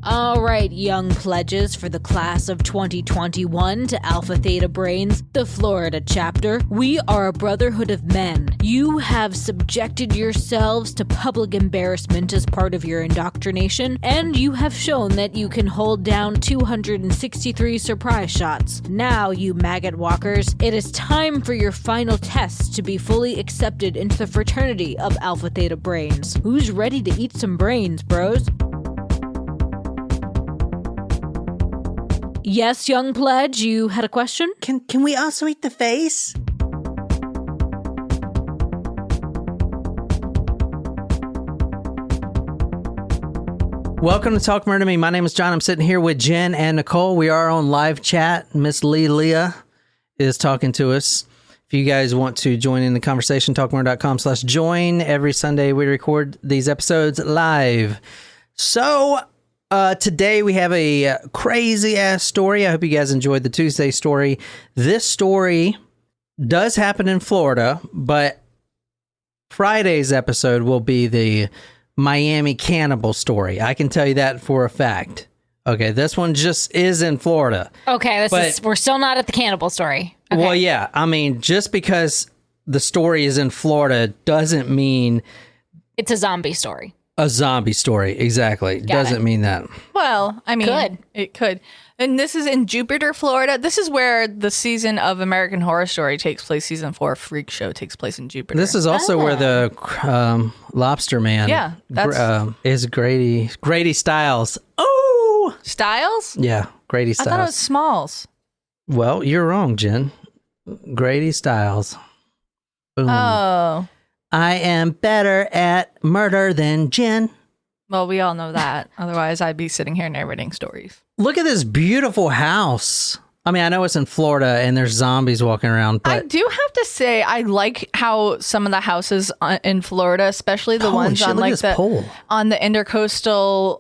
All right, young pledges for the class of 2021 to Alpha Theta Brains, the Florida chapter. We are a brotherhood of men. You have subjected yourselves to public embarrassment as part of your indoctrination, and you have shown that you can hold down 263 surprise shots. Now, you maggot walkers, it is time for your final tests to be fully accepted into the fraternity of Alpha Theta Brains. Who's ready to eat some brains, bros? Yes, young pledge, you had a question? Can we also eat the face? Welcome to Talk Murder to Me. My name is John. I'm sitting here with Jen and Nicole. We are on live chat. Miss Leah is talking to us. If you guys want to join in the conversation, talkmurder.com/join. Every Sunday we record these episodes live. So today we have a crazy ass story. I hope you guys enjoyed the Tuesday story. This story does happen in Florida, but Friday's episode will be the Miami cannibal story. I can tell you that for a fact. Okay, this one just is in Florida. Okay, we're still not at the cannibal story. Okay. Well, yeah, I mean, just because the story is in Florida doesn't mean it's a zombie story. A zombie story, exactly. Doesn't mean that. Well, I mean, it could. And this is in Jupiter, Florida. This is where the season of American Horror Story takes place. Season 4 Freak Show takes place in Jupiter. This is also where the Lobster Man is Grady Stiles. Oh! Stiles? Yeah, Grady Stiles. I thought it was Smalls. Well, you're wrong, Jen. Grady Stiles. Boom. Oh. I am better at murder than Jen. Well, we all know that. Otherwise, I'd be sitting here narrating stories. Look at this beautiful house. I mean, I know it's in Florida and there's zombies walking around, but I do have to say, I like how some of the houses in Florida, especially the ones on like on the intercoastal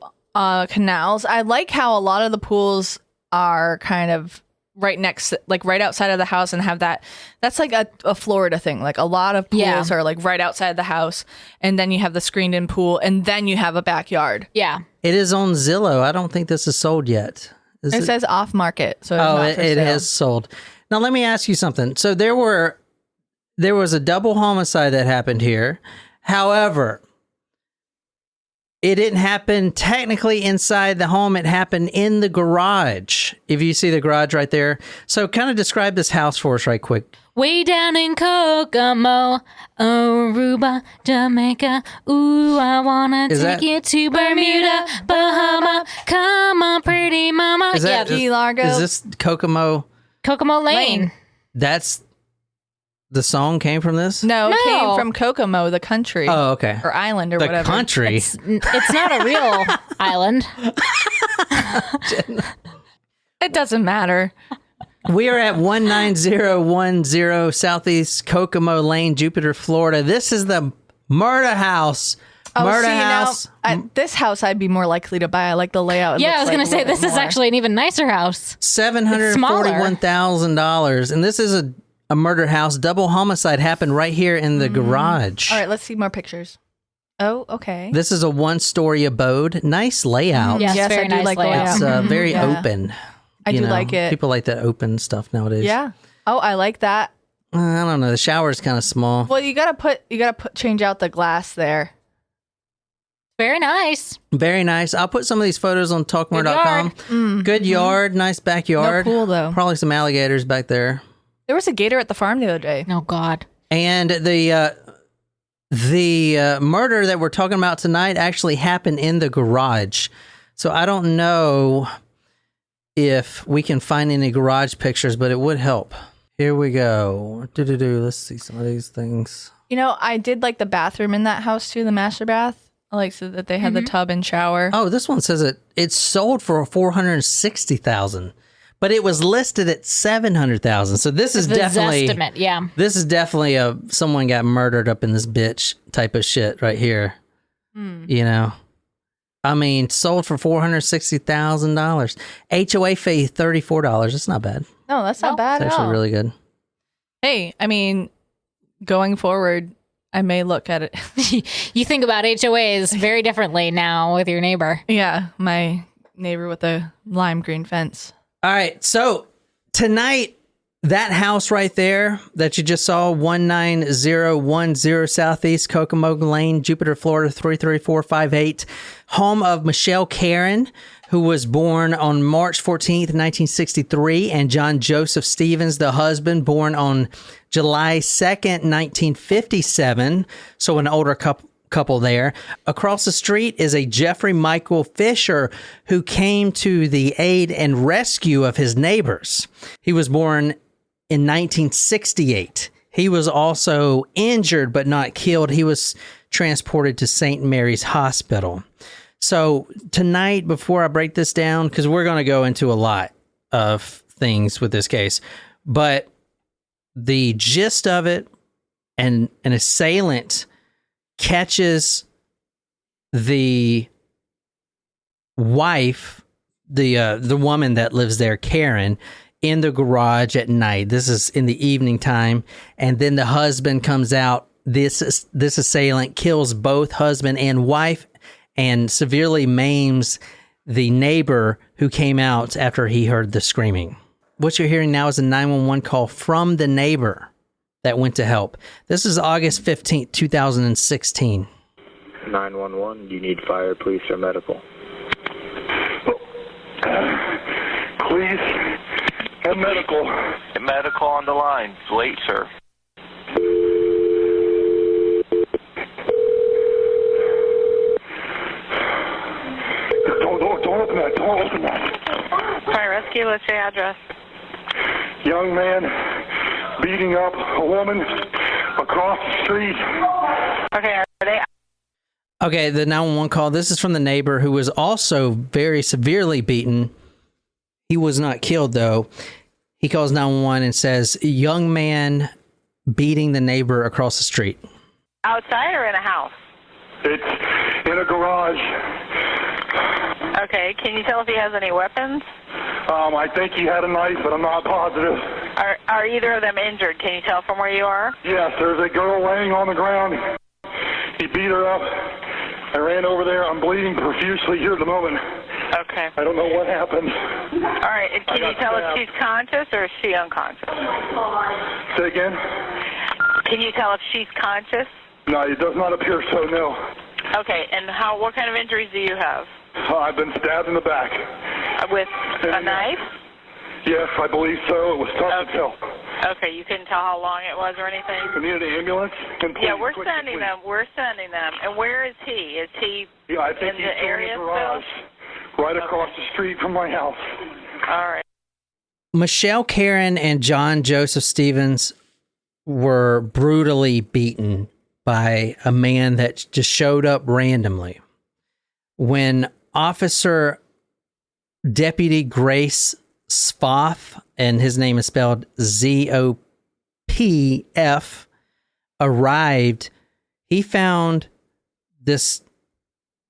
canals, I like how a lot of the pools are kind of right next, like right outside of the house, and have that's like a Florida thing. Like a lot of pools are like right outside the house, and then you have the screened in pool, and then you have a backyard. Yeah. It is on Zillow. I don't think this is sold yet. It says off market. So it's not for it sale. has sold. Now let me ask you something. So there was a double homicide that happened here. However, it didn't happen technically inside the home. It happened in the garage. If you see the garage right there. So kind of describe this house for us right quick. Way down in Kokomo, Aruba, Jamaica. Ooh, I wanna take you to Bermuda, Bahama. Come on, pretty mama. Key Largo. Is this Kokomo? Kokomo Lane. That's the song came from this? No, it came from Kokomo, the country. Oh, okay. Or island or whatever. The country. It's not a real island. It doesn't matter. We are at 19010 Southeast Kokomo Lane, Jupiter, Florida. This is the murder house. This house I'd be more likely to buy. I like the layout. I was going to say, this is actually an even nicer house. $741,000. And this is a murder house. Double homicide happened right here in the garage. All right, let's see more pictures. Oh, okay. This is a one-story abode. Nice layout. Yes, very I do nice like layout. layout. It's very open. I do like it. People like that open stuff nowadays. Yeah. Oh, I like that. I don't know. The shower's kind of small. Well, you gotta change out the glass there. Very nice. Very nice. I'll put some of these photos on talkmore.com. Good yard. Nice backyard. No pool, though. Probably some alligators back there. There was a gator at the farm the other day. Oh, God. And the murder that we're talking about tonight actually happened in the garage. So I don't know if we can find any garage pictures, but it would help. Here we go. Let's see some of these things. You know, I did like the bathroom in that house too, the master bath. I like so that they had the tub and shower. Oh, this one says it's sold for $460,000, but it was listed at $700,000. So this is definitely estimate, yeah. This is definitely someone got murdered up in this bitch type of shit right here. You know. I mean, sold for $460,000. HOA fee $34. That's not bad. No, that's not bad It's at all. actually really good. Hey, I mean, going forward, I may look at it. You think about HOAs very differently now with your neighbor. Yeah, my neighbor with the lime green fence. All right. So tonight, that house right there that you just saw, 19010 Southeast Kokomo Lane, Jupiter, Florida, 33458, home of Michelle Karen, who was born on March 14th, 1963, and John Joseph Stevens, the husband, born on July 2nd, 1957. So an older couple there. Across the street is a Jeffrey Michael Fisher, who came to the aid and rescue of his neighbors. He was born in 1968. He was also injured but not killed. He was transported to St. Mary's Hospital. So tonight, before I break this down, because we're going to go into a lot of things with this case, but the gist of it, an assailant catches the wife, the woman that lives there, Karen, in the garage at night. This is in the evening time, and then the husband comes out. This assailant kills both husband and wife and severely maims the neighbor who came out after he heard the screaming. What you're hearing now is a 911 call from the neighbor that went to help. This is August 15th, 2016. 911, do you need fire, police, or medical? Please, and medical. Medical on the line. Wait, sir. Don't open that. Don't open that. Fire rescue, what's your address? Young man beating up a woman across the street. Okay, are they? Okay, the 911 call. This is from the neighbor who was also very severely beaten. He was not killed, though. He calls 911 and says, young man beating the neighbor across the street. Outside or in a house? It's in a garage. Okay, can you tell if he has any weapons? I think he had a knife, but I'm not positive. Are either of them injured? Can you tell from where you are? Yes, there's a girl laying on the ground. He beat her up. I ran over there. I'm bleeding profusely here at the moment. Okay. I don't know what happened. All right, and can you tell if she's conscious or is she unconscious? Say again? Can you tell if she's conscious? No, it does not appear so, no. Okay, and what kind of injuries do you have? I've been stabbed in the back. With a knife? Yes, I believe so. It was tough to tell. Okay, you couldn't tell how long it was or anything? I needed an ambulance. Yeah, we're sending them. We're sending them. And where is he? Is he I think in the area in the garage, right across the street from my house. All right. Michelle Karen and John Joseph Stevens were brutally beaten by a man that just showed up randomly. When Officer Deputy Grace Spoff, and his name is spelled Zopf, arrived, he found this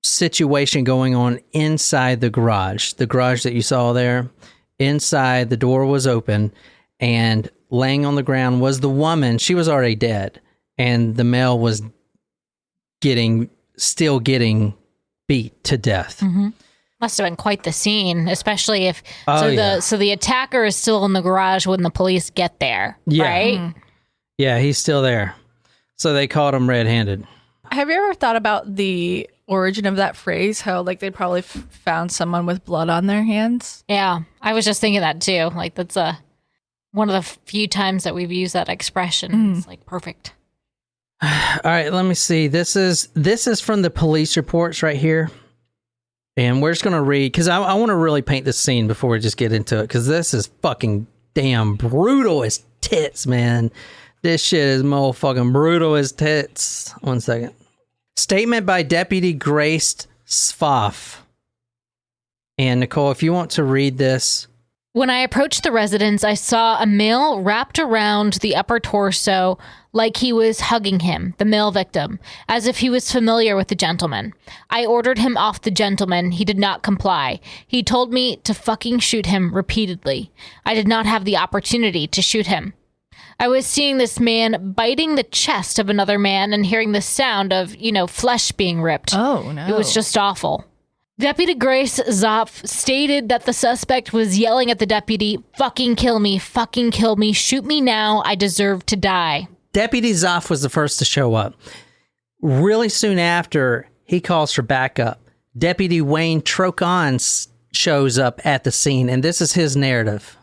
situation going on inside the garage that you saw there. Inside, the door was open, and laying on the ground was the woman. She was already dead, and the male was still getting beat to death. Mm-hmm. Must have been quite the scene, especially if the attacker is still in the garage when the police get there, right? Mm-hmm. Yeah, he's still there. So they caught him red-handed. Have you ever thought about the origin of that phrase? How they probably found someone with blood on their hands? Yeah, I was just thinking that too. Like that's one of the few times that we've used that expression. It's like perfect. All right, let me see. This is from the police reports right here. And we're just going to read, because I want to really paint this scene before we just get into it, because this is fucking damn brutal as tits, man. This shit is motherfucking brutal as tits. 1 second. Statement by Deputy Grace Spoff. And Nicole, if you want to read this. When I approached the residence, I saw a male wrapped around the upper torso like he was hugging him, the male victim, as if he was familiar with the gentleman. I ordered him off the gentleman. He did not comply. He told me to fucking shoot him repeatedly. I did not have the opportunity to shoot him. I was seeing this man biting the chest of another man and hearing the sound of, flesh being ripped. Oh, no. It was just awful. Deputy Grace Zopf stated that the suspect was yelling at the deputy, fucking kill me, shoot me now, I deserve to die. Deputy Zopf was the first to show up. Really soon after, he calls for backup. Deputy Wayne Trocon shows up at the scene, and this is his narrative.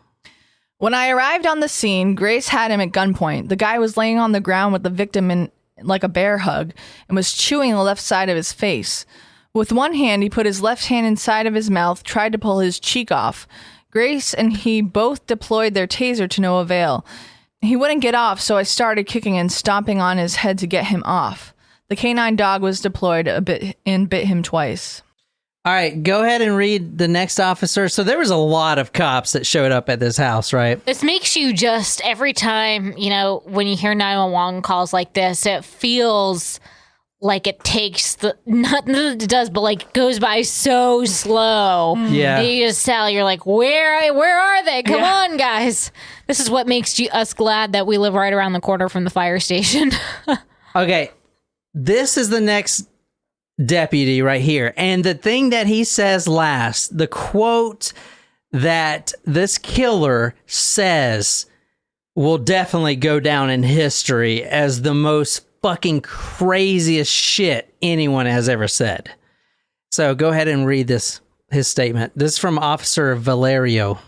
When I arrived on the scene, Grace had him at gunpoint. The guy was laying on the ground with the victim in like a bear hug and was chewing the left side of his face. With one hand, he put his left hand inside of his mouth, tried to pull his cheek off. Grace and he both deployed their taser to no avail. He wouldn't get off, so I started kicking and stomping on his head to get him off. The canine dog was deployed a bit and bit him twice. All right, go ahead and read the next officer. So there was a lot of cops that showed up at this house, right? This makes you just, every time, when you hear 911 calls like this, it feels like it takes not that it does, but like goes by so slow. Yeah. You just tell, you're like, where are they? Come on, guys. This is what makes us glad that we live right around the corner from the fire station. Okay, this is the next deputy right here. And the thing that he says last, the quote that this killer says will definitely go down in history as the most fucking craziest shit anyone has ever said. So go ahead and read his statement. This is from Officer Valerio.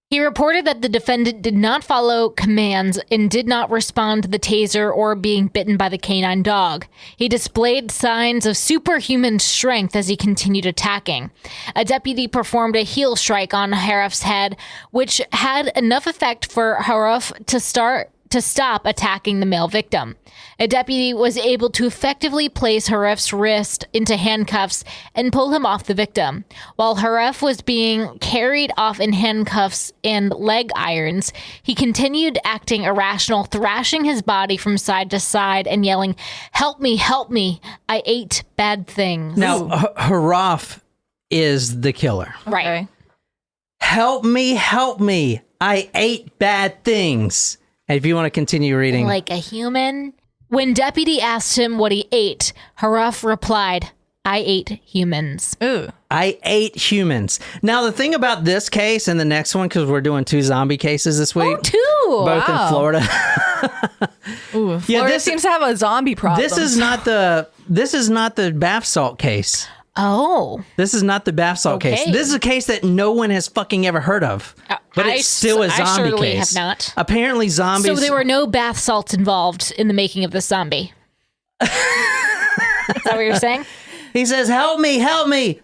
He reported that the defendant did not follow commands and did not respond to the taser or being bitten by the canine dog. He displayed signs of superhuman strength as he continued attacking. A deputy performed a heel strike on Harrouff's head, which had enough effect for Harrouff to stop attacking the male victim. A deputy was able to effectively place Harrouff's wrist into handcuffs and pull him off the victim. While Harrouff was being carried off in handcuffs and leg irons, he continued acting irrational, thrashing his body from side to side and yelling, help me, I ate bad things. Now, Harrouff is the killer. Right. Okay. Help me, I ate bad things. And if you want to continue reading. Like a human? When deputy asked him what he ate, Harrouff replied, I ate humans. Ooh. I ate humans. Now, the thing about this case and the next one, because we're doing 2 zombie cases this week. Oh, 2! Both in Florida. Ooh, Florida seems to have a zombie problem. This is not the bath salt case. Oh. This is not the bath salt case. This is a case that no one has fucking ever heard of. But it's still a zombie case. I surely have not. Apparently zombies... So there were no bath salts involved in the making of this zombie. Is that what you're saying? He says, help me,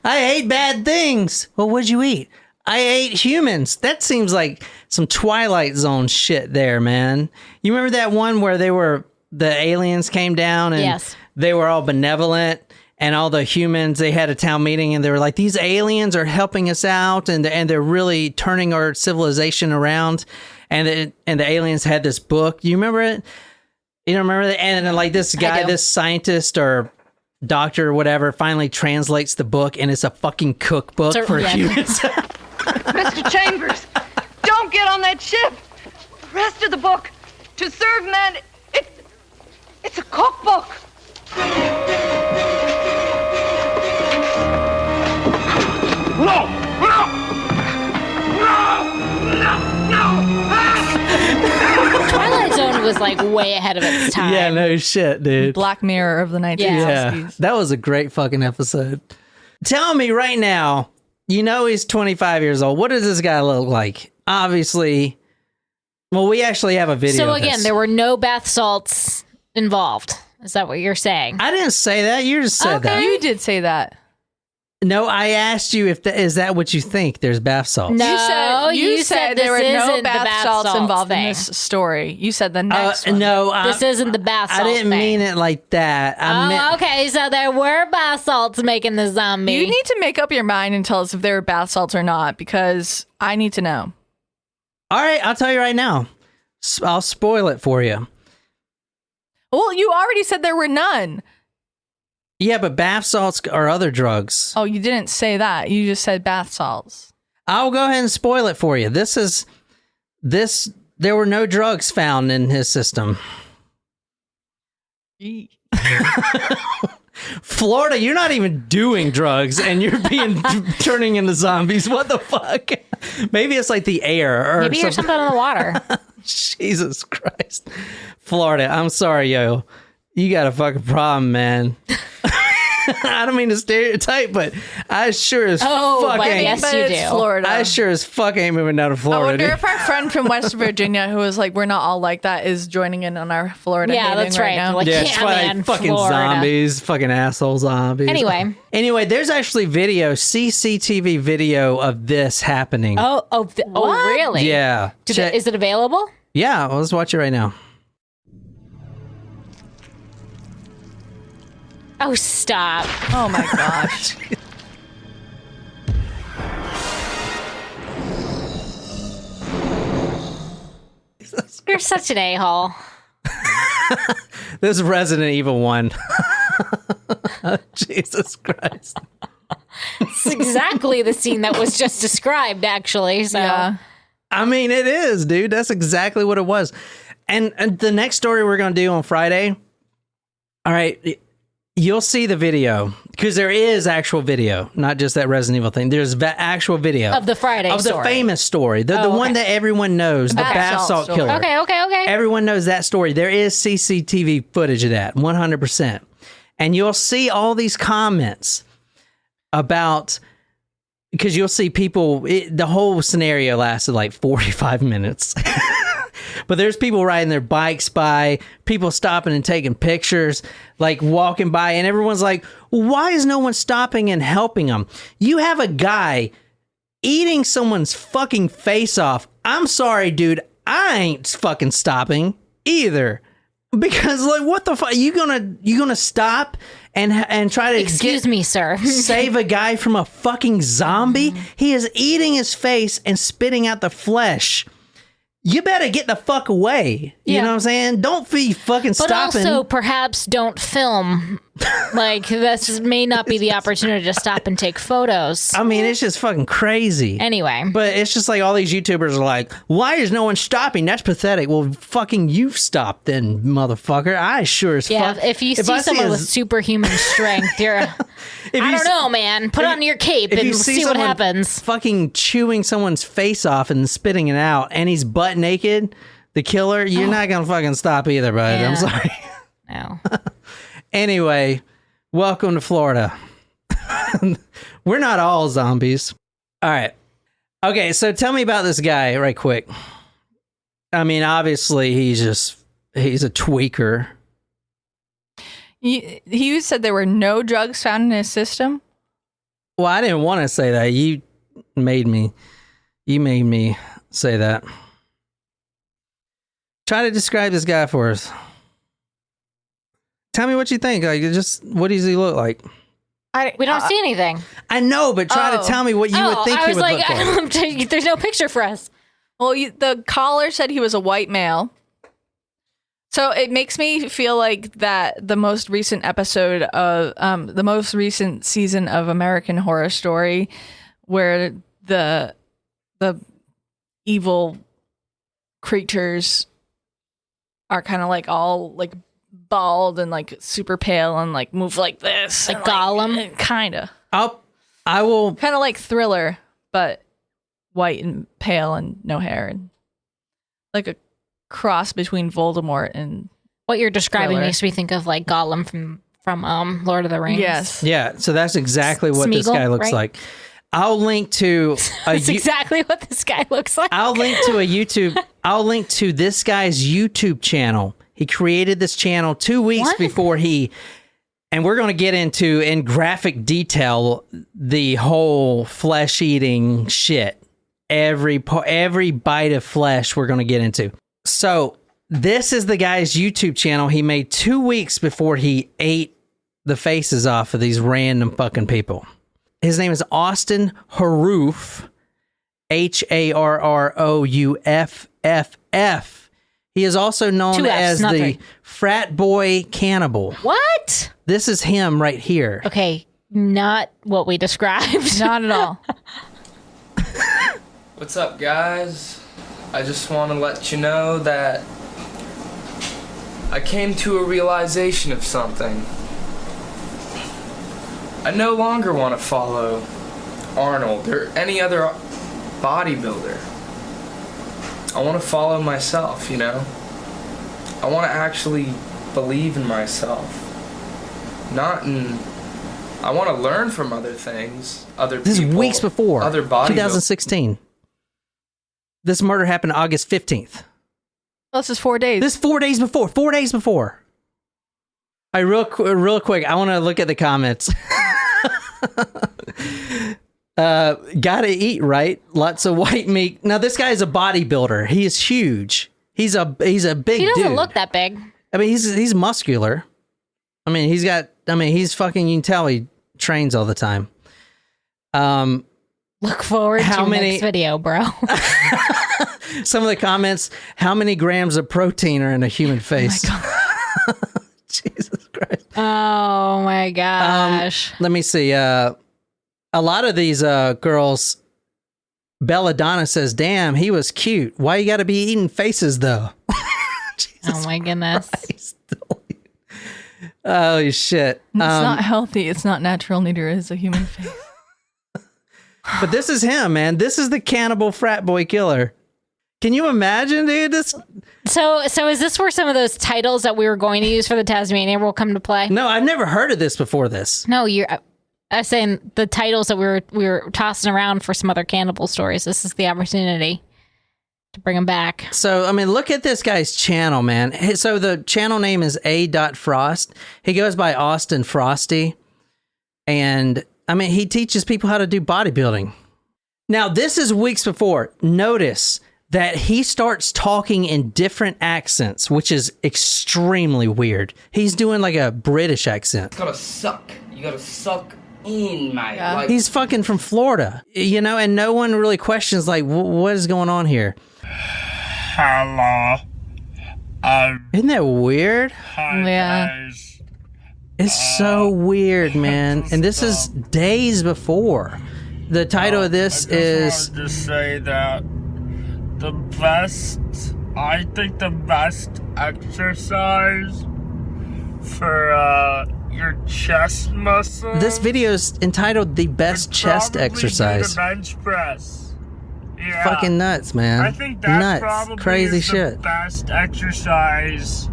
I ate bad things. Well, what'd you eat? I ate humans. That seems like some Twilight Zone shit there, man. You remember that one where the aliens came down and they were all benevolent? And all the humans, they had a town meeting and they were like, these aliens are helping us out and they're really turning our civilization around. And the aliens had this book. You remember it? You don't remember that? And then, like, this guy, this scientist or doctor or whatever, finally translates the book and it's a fucking cookbook for humans. Mr. Chambers, don't get on that ship. The rest of the book, To Serve Man, it's a cookbook. No! Twilight Zone was like way ahead of its time. Yeah, no shit, dude. Black Mirror of the 1960s. Yeah, that was a great fucking episode. Tell me right now, he's 25 years old. What does this guy look like? Obviously, well, we actually have a video. So again, there were no bath salts involved. Is that what you're saying? I didn't say that. You just said that. You did say that. No, I asked you is that what you think? There's bath salts. No, you said there were no bath salts involved thing. in this story. You said the next one. No, this isn't the bath salt I didn't mean it like that. Okay, so there were bath salts making the zombie. You need to make up your mind and tell us if there were bath salts or not, because I need to know. All right, I'll tell you right now. I'll spoil it for you. Well, you already said there were none. Yeah, but bath salts are other drugs. Oh, you didn't say that. You just said bath salts. I'll go ahead and spoil it for you. There were no drugs found in his system. Florida, you're not even doing drugs and you're turning into zombies. What the fuck? Maybe it's like the air or maybe there's something in the water. Jesus Christ. Florida, I'm sorry, yo. You got a fucking problem, man. I don't mean to stereotype, but I sure as fuck ain't. Yes, you do. Florida. I sure as fuck ain't moving down to Florida. I wonder if our friend from West Virginia, who was like, we're not all like that, is joining in on our Florida. Yeah, that's right. Now. Like, yeah, man, fucking Florida. Zombies, fucking asshole zombies. Anyway, there's actually CCTV video of this happening. Oh, really? Yeah. Is it available? Yeah, well, let's watch it right now. Oh, stop. Oh, my gosh. You're such an a-hole. This is Resident Evil 1. Jesus Christ. It's exactly the scene that was just described, actually. So, yeah. I mean, it is, dude. That's exactly what it was. And the next story we're going to do on Friday, all right, you'll see the video because there is actual video, not just that Resident Evil thing. There's actual video of the Friday of story. The famous story, the one that everyone knows, the bath salt killer. Okay. Everyone knows that story. There is CCTV footage of that, 100%. And you'll see all these comments about, because you'll see people. The whole scenario lasted like 45 minutes. But there's people riding their bikes by, people stopping and taking pictures, like walking by, and everyone's like, why is no one stopping and helping them? You have a guy eating someone's fucking face off. I'm sorry, dude. I ain't fucking stopping either. Because, like, what the fuck? You gonna stop and try to excuse me, sir, save a guy from a fucking zombie? He is eating his face and spitting out the flesh. You better get the fuck away. You know what I'm saying? Don't be fucking stopping. But also, perhaps don't film. Like, this may not be the opportunity to stop and take photos. I mean, it's just fucking crazy. Anyway. But it's just like all these YouTubers are like, why is no one stopping? That's pathetic. Well, fucking you stopped then, motherfucker. I sure as fuck. Yeah, if you see someone with superhuman strength, you're... I don't know, man. Put on your cape and see what happens. Fucking chewing someone's face off and spitting it out, and he's butt naked, the killer, you're not gonna fucking stop either, bud. Yeah. I'm sorry. No. Anyway, welcome to Florida. We're not all zombies. All right. Okay, so tell me about this guy right quick. I mean, obviously, he's a tweaker. He said there were no drugs found in his system. Well, I didn't want to say that. You made me say that. Try to describe this guy for us. Tell me what you think. Like, just what does he look like? We don't see anything. I know, but try to tell me what you would think he would look like. There's no picture for us. Well, the caller said he was a white male. So it makes me feel like that the most recent episode of the most recent season of American Horror Story, where the evil creatures are kind of like all like bald and like super pale and like move like this, like Gollum, kind of. I will kind of like Thriller, but white and pale and no hair, and like a cross between Voldemort and what you're describing Thriller. makes me think of like Gollum from Lord of the Rings. Yes. Yeah, so that's exactly what this guy looks like. I'll link to that's exactly what this guy looks like. I'll link to this guy's YouTube channel. He created this channel 2 weeks before and we're going to get into in graphic detail the whole flesh eating shit. Every bite of flesh we're going to get into. So this is the guy's YouTube channel he made 2 weeks before he ate the faces off of these random fucking people. His name is Austin Harrouff, Harrouff. He is also known as the Frat Boy Cannibal. What? This is him right here. Okay, not what we described. Not at all. What's up, guys? I just want to let you know that I came to a realization of something. I no longer want to follow Arnold or any other bodybuilder. I want to follow myself, you know? I want to actually believe in myself. Not in... I want to learn from other things, other people. This is weeks before. Other bodybuilders. 2016. This murder happened August 15th. Well, this is 4 days. This is 4 days before. 4 days before. All right, real quick, I want to look at the comments. Gotta eat, right? Lots of white meat. Now, this guy is a bodybuilder. He is huge. He's a big dude. He doesn't look that big. I mean, he's muscular. I mean, he's fucking, you can tell he trains all the time. Look forward to the next video, bro. Some of the comments, how many grams of protein are in a human face? Oh Jesus Christ. Oh my gosh. Let me see. A lot of these girls, Belladonna says, damn, he was cute. Why you got to be eating faces, though? Oh my goodness. Christ. Oh, shit. It's not healthy. It's not natural. Neither is a human face. But this is him, man. This is the cannibal frat boy killer. Can you imagine, dude? So is this where some of those titles that we were going to use for the Tasmania will come to play? No, I've never heard of this before this. No, I was saying the titles that we were tossing around for some other cannibal stories. This is the opportunity to bring them back. So, I mean, look at this guy's channel, man. So the channel name is A.Frost. He goes by Austin Frosty. And, I mean, he teaches people how to do bodybuilding. Now, this is weeks before. Notice that he starts talking in different accents, which is extremely weird. He's doing like a British accent. You gotta suck. You gotta suck in, mate. Yeah. Like, He's fucking from Florida, you know, and no one really questions, like, what is going on here? Hello. Isn't that weird? Yeah. Guys. It's so weird, man. And this is days before. The title of this is... I just say that I think the best exercise for your chest muscles. This video is entitled The Best Chest Exercise. The bench press. Yeah. Fucking nuts, man. I think that nuts. probably Crazy is shit. The best exercise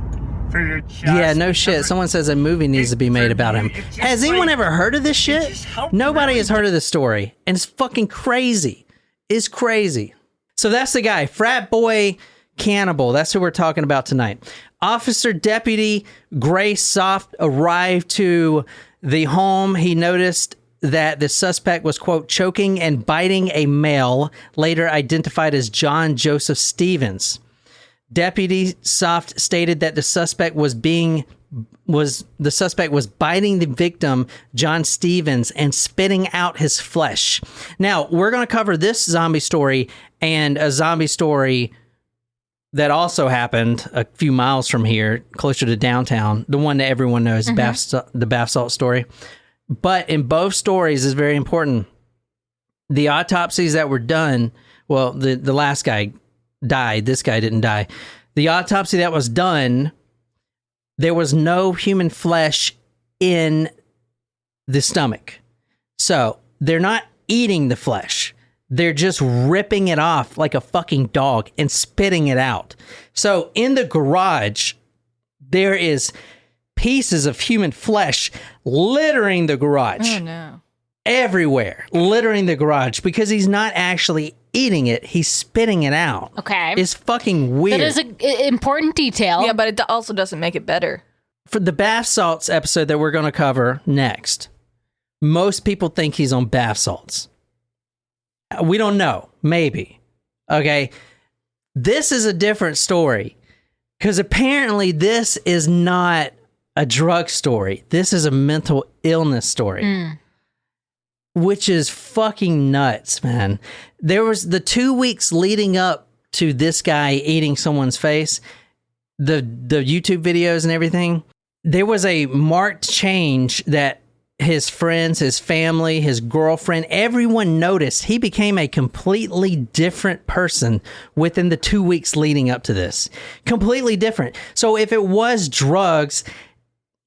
for your chest. Yeah, no shit. Someone says a movie needs to be made about him. Has anyone ever heard of this shit? Nobody has heard of this story. And it's fucking crazy. It's crazy. So that's the guy, Frat Boy Cannibal. That's who we're talking about tonight. Officer Deputy Grace Soft arrived to the home. He noticed that the suspect was, quote, choking and biting a male, later identified as John Joseph Stevens. Deputy Soft stated that the suspect was biting the victim, John Stevens, and spitting out his flesh. Now, we're going to cover this zombie story and a zombie story that also happened a few miles from here, closer to downtown, the one that everyone knows, the bath salt story. But in both stories is very important. The autopsies that were done, well, the last guy died. This guy didn't die. The autopsy that was done, there was no human flesh in the stomach. So they're not eating the flesh. They're just ripping it off like a fucking dog and spitting it out. So in the garage, there is pieces of human flesh littering the garage. Oh, no. Everywhere, littering the garage, because he's not actually eating it. He's spitting it out. Okay. It's fucking weird. That is an important detail. Yeah, but it also doesn't make it better. For the bath salts episode that we're going to cover next, most people think he's on bath salts. We don't know. Maybe. Okay. This is a different story because apparently this is not a drug story. This is a mental illness story, which is fucking nuts, man. There was the 2 weeks leading up to this guy eating someone's face, the YouTube videos and everything. There was a marked change that his friends, his family, his girlfriend, everyone noticed. He became a completely different person within the 2 weeks leading up to this. Completely different. So if it was drugs,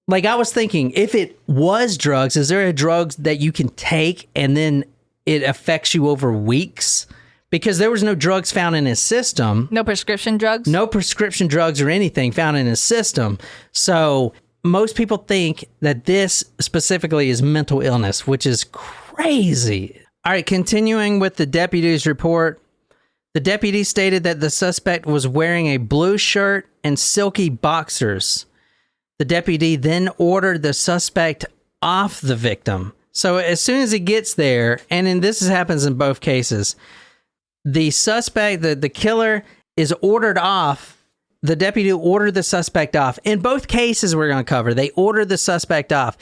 Like, I was thinking, if it was drugs, is there a drug that you can take and then it affects you over weeks? Because there was no drugs found in his system. No prescription drugs? No prescription drugs or anything found in his system. So most people think that this specifically is mental illness, which is crazy. All right, continuing with the deputy's report. The deputy stated that the suspect was wearing a blue shirt and silky boxers. The deputy then ordered the suspect off the victim. So as soon as he gets there, and then this happens in both cases, the suspect, the killer, is ordered off. The deputy ordered the suspect off. In both cases we're going to cover, they ordered the suspect off.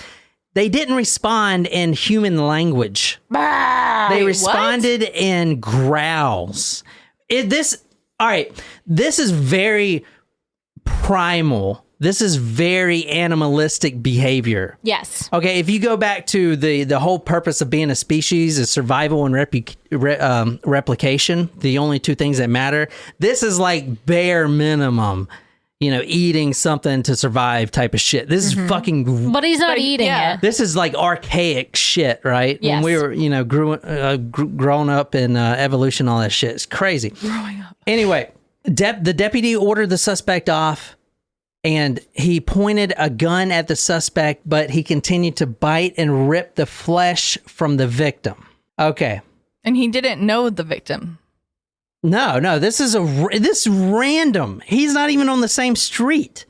They didn't respond in human language. They responded in growls. This is very primal. This is very animalistic behavior. Yes. Okay, if you go back to the whole purpose of being a species is survival and replication, the only two things that matter, this is like bare minimum, eating something to survive type of shit. This is fucking... But he's not eating it. This is like archaic shit, right? Yes. When we were, growing up in evolution, all that shit. It's crazy. Growing up. Anyway, the deputy ordered the suspect off. And he pointed a gun at the suspect, but he continued to bite and rip the flesh from the victim. Okay. And he didn't know the victim. No, this is random. He's not even on the same street.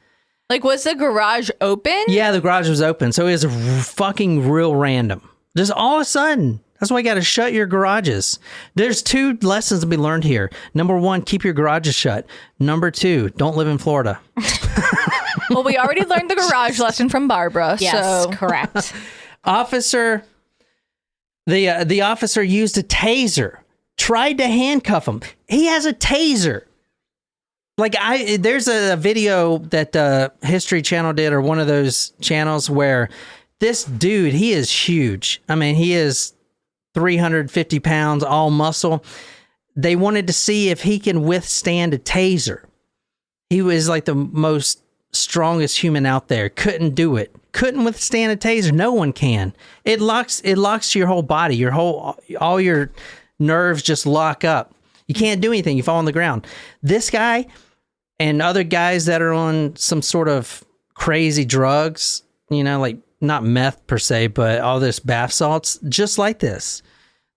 Like, was the garage open? Yeah, the garage was open. So it was fucking real random. Just all of a sudden. That's why you got to shut your garages. There's 2 lessons to be learned here. Number 1, keep your garages shut. Number 2, don't live in Florida. Well, we already learned the garage lesson from Barbara. Yes, so. Correct. The officer used a taser, tried to handcuff him. He has a taser. Like, there's a video that History Channel did, or one of those channels, where this dude, he is huge. I mean, he is 350 pounds, all muscle. They wanted to see if he can withstand a taser. He was like the most strongest human out there. Couldn't do it. Couldn't withstand a taser. No one can. It locks your whole body. All your nerves just lock up. You can't do anything. You fall on the ground. This guy and other guys that are on some sort of crazy drugs, like not meth per se, but all this bath salts, just like this.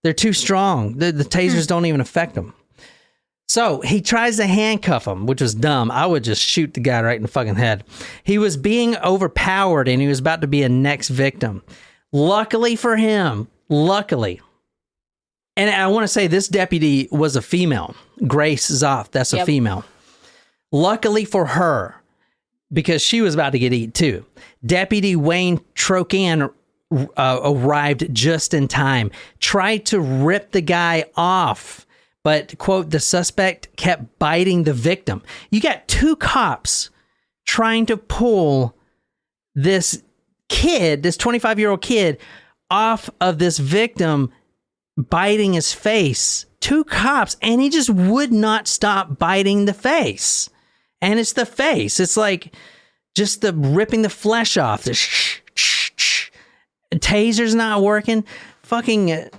They're too strong. The tasers don't even affect them. So he tries to handcuff him, which was dumb. I would just shoot the guy right in the fucking head. He was being overpowered and he was about to be a next victim. Luckily for him, and I want to say this deputy was a female. Grace Zoff, that's a female. Luckily for her, because she was about to get eaten too. Deputy Wayne Trocan arrived just in time, tried to rip the guy off, but, quote, the suspect kept biting the victim. You got 2 cops trying to pull this kid, this 25-year-old kid, off of this victim, biting his face. 2 cops, and he just would not stop biting the face. And it's the face. It's like just the ripping the flesh off. The taser's not working. Fucking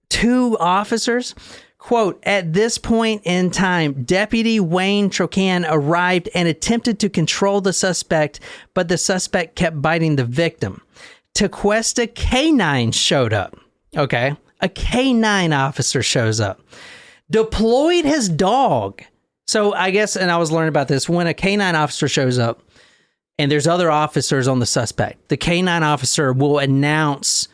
2 officers. Quote, at this point in time, Deputy Wayne Trocan arrived and attempted to control the suspect, but the suspect kept biting the victim. Tequesta K9 showed up. Okay. A K9 officer shows up. Deployed his dog. So I guess, and I was learning about this, when a K9 officer shows up and there's other officers on the suspect, the K9 officer will announce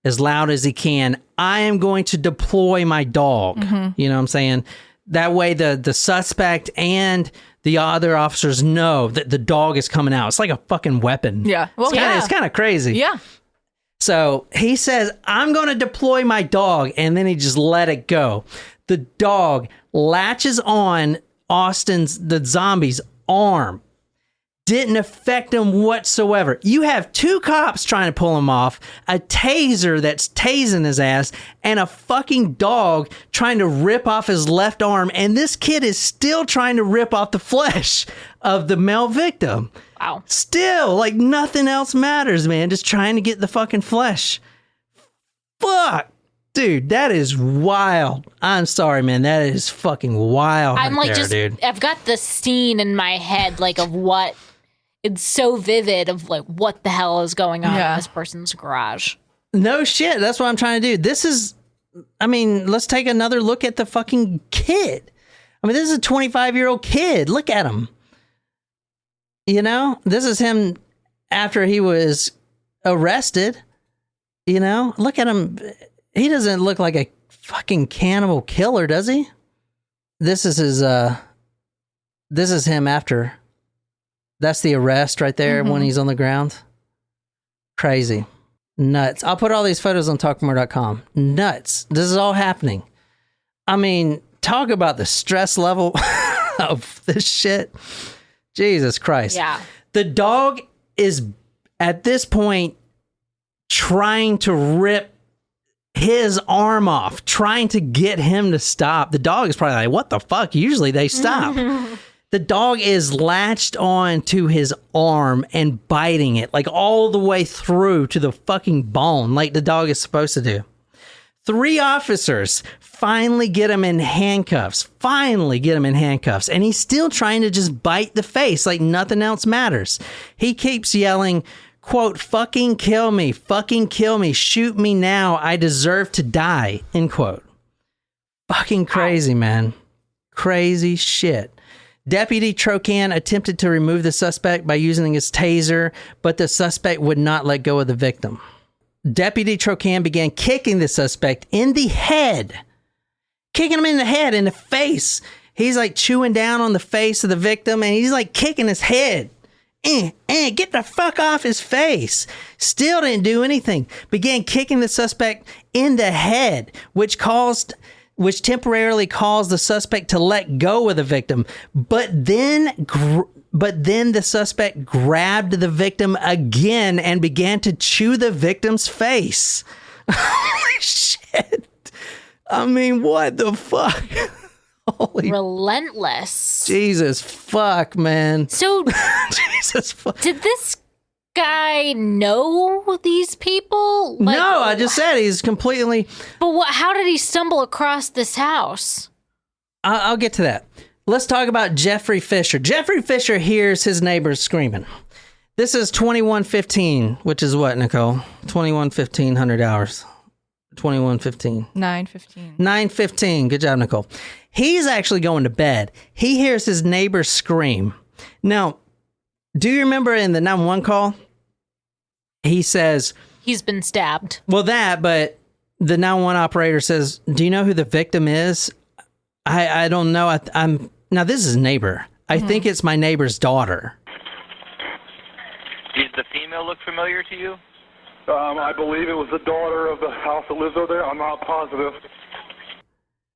as loud as he can, I am going to deploy my dog. Mm-hmm. You know what I'm saying? That way the suspect and the other officers know that the dog is coming out. It's like a fucking weapon. Yeah. Well, it's kind of crazy. Yeah. So he says, I'm going to deploy my dog. And then he just let it go. The dog latches on the zombie's arm, Didn't affect him whatsoever. You have 2 cops trying to pull him off, a taser that's tasing his ass, and a fucking dog trying to rip off his left arm, and this kid is still trying to rip off the flesh of the male victim. Wow. Still, like nothing else matters, man. Just trying to get the fucking flesh. Fuck. Dude, that is wild. I'm sorry, man. That is fucking wild. I'm like, dude. I've got the scene in my head, like, of what, it's so vivid of like what the hell is going on in this person's garage. No shit. That's what I'm trying to do. This is, I mean, let's take another look at the fucking kid. I mean, this is a 25-year-old kid. Look at him. You know, this is him after he was arrested. You know, look at him. He doesn't look like a fucking cannibal killer, does he? This is his, this is him after. That's the arrest right there when he's on the ground. Crazy. Nuts. I'll put all these photos on talkmore.com. Nuts. This is all happening. I mean, talk about the stress level of this shit. Jesus Christ. Yeah. The dog is, at this point, trying to rip his arm off, trying to get him to stop. The dog is probably like, what the fuck? Usually they stop. The dog is latched on to his arm and biting it, like all the way through to the fucking bone, like the dog is supposed to do. 3 officers finally get him in handcuffs, and he's still trying to just bite the face like nothing else matters. He keeps yelling, quote, fucking kill me, shoot me now, I deserve to die, end quote. Fucking crazy, man. Crazy shit. Deputy Trocan attempted to remove the suspect by using his taser, but the suspect would not let go of the victim. Deputy Trocan began kicking the suspect in the head. Kicking him in the head, in the face. He's like chewing down on the face of the victim, and he's like kicking his head. Get the fuck off his face. Still didn't do anything. Began kicking the suspect in the head, which temporarily caused the suspect to let go of the victim. But then the suspect grabbed the victim again and began to chew the victim's face. Holy shit. I mean, what the fuck? Holy relentless. Jesus fuck, man. So Jesus fuck. Did this guy know these people? Like, no, I just said he's completely. But how did he stumble across this house? I'll get to that. Let's talk about Jeffrey Fisher. Jeffrey Fisher hears his neighbors screaming. This is 21:15, which is what, Nicole? 21:15 hours. 21:15. 9:15. 9:15. Good job, Nicole. He's actually going to bed. He hears his neighbors scream. Now, do you remember in the 911 call? He says he's been stabbed. Well, but the 911 operator says, "Do you know who the victim is?" I don't know. I'm now. This is a neighbor. I think it's my neighbor's daughter. Does the female look familiar to you? I believe it was the daughter of the house that lives over there. I'm not positive.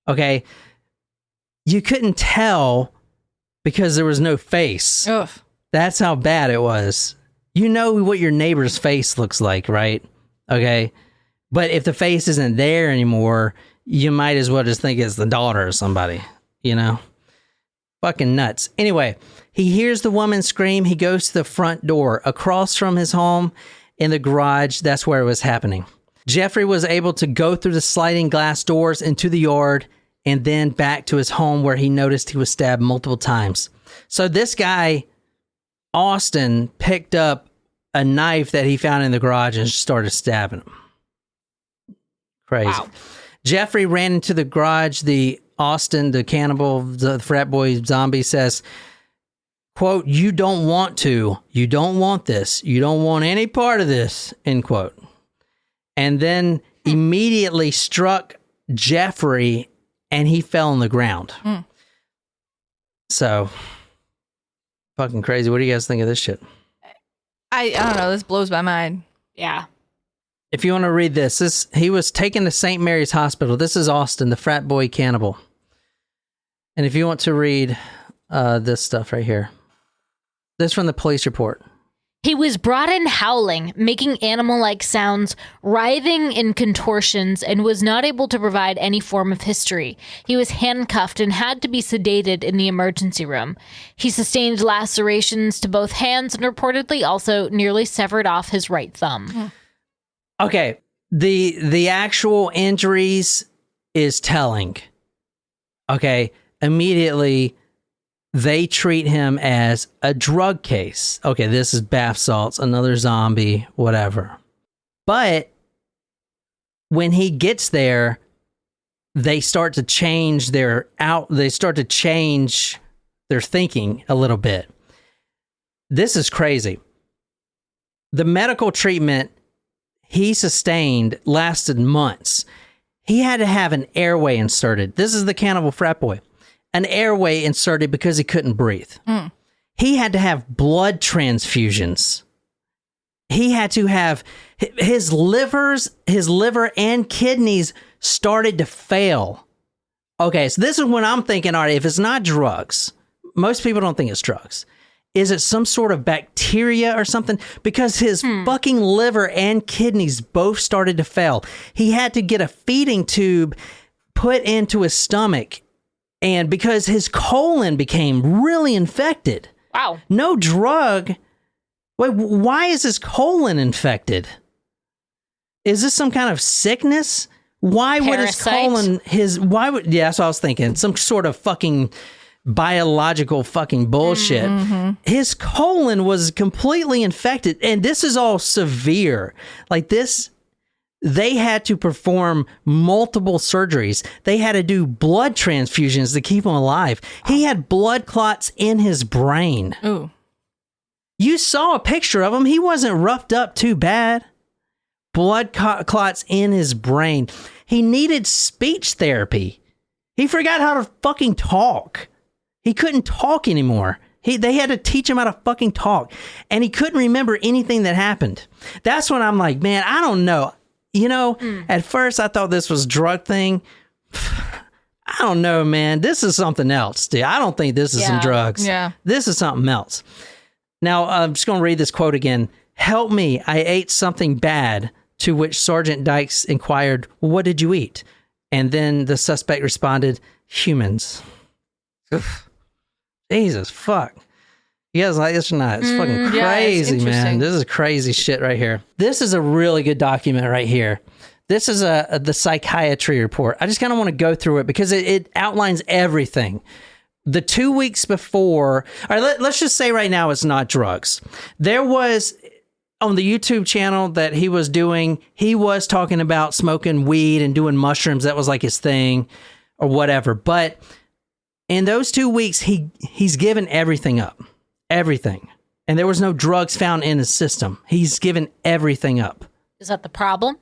Okay. You couldn't tell because there was no face. Ugh. That's how bad it was. You know what your neighbor's face looks like, right? Okay. But if the face isn't there anymore, you might as well just think it's the daughter or somebody, you know? Fucking nuts. Anyway, he hears the woman scream. He goes to the front door across from his home in the garage. That's where it was happening. Jeffrey was able to go through the sliding glass doors into the yard and then back to his home where he noticed he was stabbed multiple times. So this guy, Austin, picked up a knife that he found in the garage and started stabbing him. Crazy. Wow. Jeffrey ran into the garage. The cannibal, the frat boy zombie says, quote, you don't want this, you don't want any part of this, end quote. And then immediately struck Jeffrey and he fell on the ground. So, fucking crazy. What do you guys think of this shit? I don't know. This blows my mind. Yeah. If you want to read this, he was taken to St. Mary's Hospital. This is Austin, the frat boy cannibal. And if you want to read this stuff right here. This is from the police report. He was brought in howling, making animal-like sounds, writhing in contortions, and was not able to provide any form of history. He was handcuffed and had to be sedated in the emergency room. He sustained lacerations to both hands and reportedly also nearly severed off his right thumb. Okay, the actual injuries is telling. Okay, immediately they treat him as a drug case. Okay, this is bath salts, another zombie, whatever. But when he gets there, they start to change their thinking a little bit. This is crazy. The medical treatment he sustained lasted months. He had to have an airway inserted. This is the Cannibal Frat Boy. An airway inserted because he couldn't breathe. He had to have blood transfusions. He had to have his liver and kidneys started to fail. Okay, so this is when I'm thinking, all right, if it's not drugs, most people don't think it's drugs. Is it some sort of bacteria or something? Because his fucking liver and kidneys both started to fail. He had to get a feeding tube put into his stomach. And because his colon became really infected. Wow. No drug. Wait, why is his colon infected? Is this some kind of sickness? Why would his colon, that's what I was thinking. Some sort of fucking biological fucking bullshit. His colon was completely infected. And this is all severe. Like this, they had to perform multiple surgeries. They had to do blood transfusions to keep him alive. He had blood clots in his brain. Ooh. You saw a picture of him. He wasn't roughed up too bad. Blood clots in his brain. He needed speech therapy. He forgot how to fucking talk. He couldn't talk anymore. They had to teach him how to fucking talk. And he couldn't remember anything that happened. That's when I'm like, man, I don't know. You know, at first I thought this was a drug thing. I don't know, man. This is something else, dude. I don't think this is some drugs. Yeah. This is something else. Now, I'm just going to read this quote again. "Help me. I ate something bad." To which Sergeant Dykes inquired, "What did you eat?" And then the suspect responded, "Humans." Jesus, fuck. You guys like this or not? It's fucking crazy, man. This is crazy shit right here. This is a really good document right here. This is the psychiatry report. I just kind of want to go through it because it outlines everything. The 2 weeks before, all right, let's just say right now it's not drugs. There was, on the YouTube channel that he was doing, he was talking about smoking weed and doing mushrooms. That was like his thing or whatever. But in those 2 weeks, he's given everything up. Everything. And there was no drugs found in his system. He's given everything up. Is that the problem?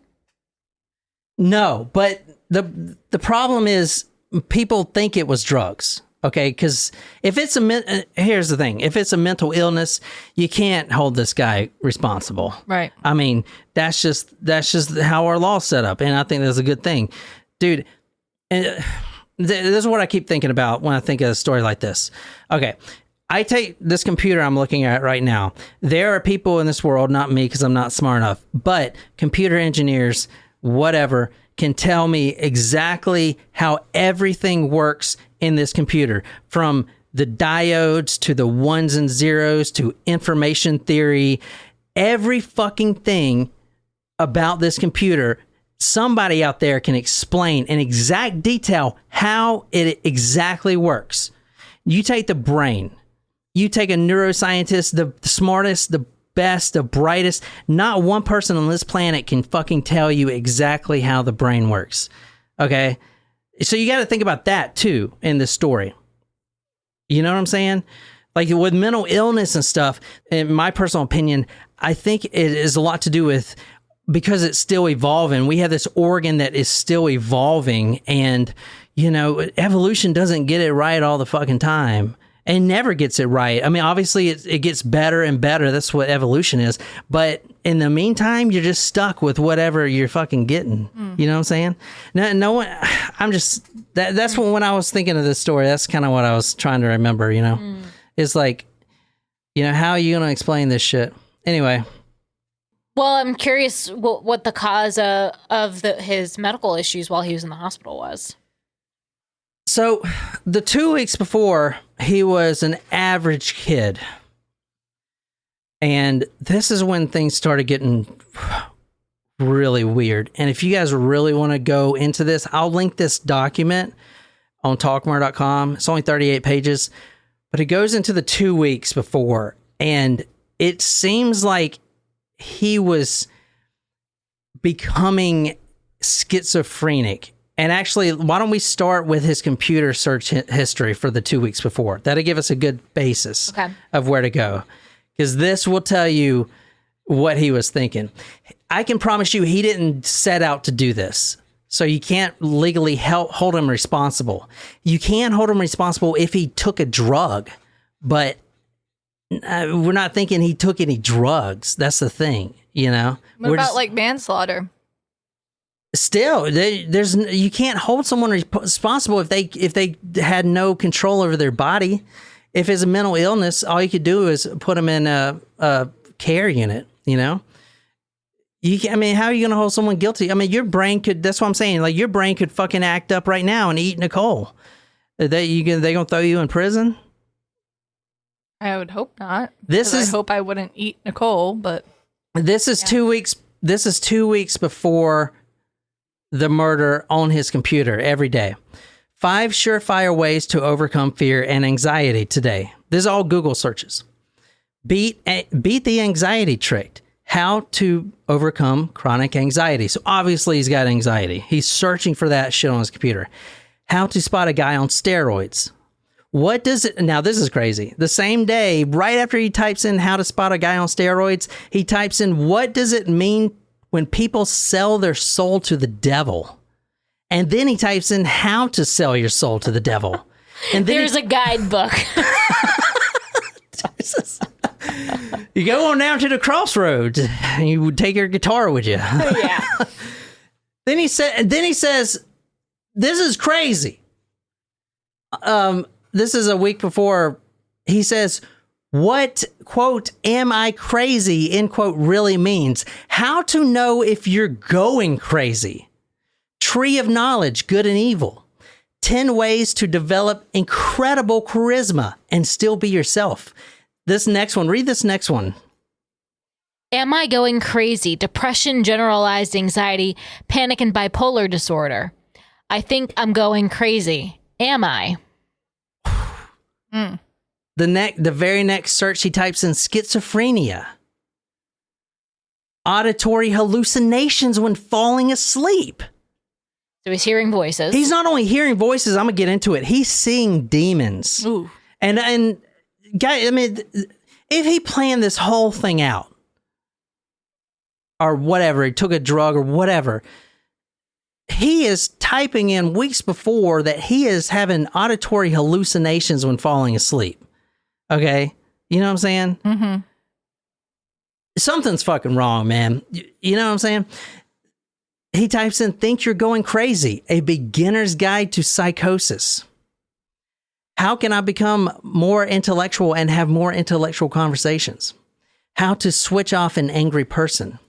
No, but the problem is people think it was drugs. Okay, because if it's here's the thing: if it's a mental illness, you can't hold this guy responsible. Right. I mean, that's just how our law's set up, and I think that's a good thing, dude. This is what I keep thinking about when I think of a story like this. Okay, I take this computer I'm looking at right now. There are people in this world, not me, because I'm not smart enough, but computer engineers, whatever, can tell me exactly how everything works in this computer, from the diodes to the ones and zeros to information theory. Every fucking thing about this computer, somebody out there can explain in exact detail how it exactly works. You take the brain, you take a neuroscientist, the smartest, the best, the brightest. Not one person on this planet can fucking tell you exactly how the brain works. Okay? So you got to think about that too in this story. You know what I'm saying? Like with mental illness and stuff, in my personal opinion, I think it is a lot to do with, because it's still evolving. We have this organ that is still evolving, and, you know, evolution doesn't get it right all the fucking time. And never gets it right. I mean, obviously it gets better and better. That's what evolution is. But in the meantime, you're just stuck with whatever you're fucking getting. You know what I'm saying? No one. I'm just that's when I was thinking of this story. That's kind of what I was trying to remember. You know, it's like You know, how are you going to explain this shit? Anyway. Well, I'm curious what the cause of his medical issues while he was in the hospital was. So, the 2 weeks before, he was an average kid. And this is when things started getting really weird. And if you guys really want to go into this, I'll link this document on talkmurder.com. It's only 38 pages, but it goes into the 2 weeks before. And it seems like he was becoming schizophrenic. And actually, why don't we start with his computer search history for the 2 weeks before? That'll give us a good basis of where to go. Because this will tell you what he was thinking. I can promise you he didn't set out to do this. So you can't legally hold him responsible. You can hold him responsible if he took a drug. But we're not thinking he took any drugs. That's the thing, you know? What about like manslaughter? Still, you can't hold someone responsible if they had no control over their body. If it's a mental illness, all you could do is put them in a care unit. You know, I mean, how are you going to hold someone guilty? I mean, your brain could. That's what I'm saying. Like your brain could fucking act up right now and eat Nicole. They gonna throw you in prison? I would hope not. I hope I wouldn't eat Nicole, but this is 2 weeks. This is 2 weeks before the murder on his computer every day. 5 surefire ways to overcome fear and anxiety today. This is all Google searches. Beat the anxiety trick. How to overcome chronic anxiety. So obviously he's got anxiety. He's searching for that shit on his computer. How to spot a guy on steroids. Now this is crazy. The same day, right after he types in how to spot a guy on steroids, he types in what does it mean when people sell their soul to the devil? And then he types in how to sell your soul to the devil. And then there's a guidebook. You go on down to the crossroads and you would take your guitar with you. Oh, yeah. Then he says, this is crazy. This is a week before. He says, what, quote, am I crazy, end quote, really means. How to know if you're going crazy. Tree of knowledge, good and evil. 10 ways to develop incredible charisma and still be yourself. This next one, read this next one. Am I going crazy? Depression, generalized anxiety, panic, and bipolar disorder. I think I'm going crazy. Am I? The very next search, he types in schizophrenia. Auditory hallucinations when falling asleep. So he's hearing voices. He's not only hearing voices, I'm going to get into it. He's seeing demons. Ooh. And guy, I mean, if he planned this whole thing out or whatever, he took a drug or whatever, he is typing in weeks before that he is having auditory hallucinations when falling asleep. Okay? You know what I'm saying? Mm-hmm. Something's fucking wrong, man. You know what I'm saying? He types in, think you're going crazy, a beginner's guide to psychosis. How can I become more intellectual and have more intellectual conversations? How to switch off an angry person.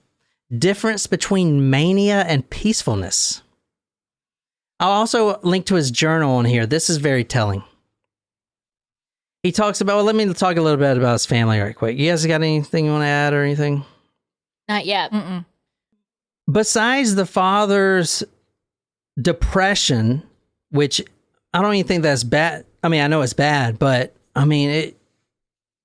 Difference between mania and peacefulness. I'll also link to his journal on here. This is very telling. He talks about, well, let me talk a little bit about his family right quick. You guys got anything you want to add or anything? Not yet. Mm-mm. Besides the father's depression, which I don't even think that's bad. I mean, I know it's bad, but I mean,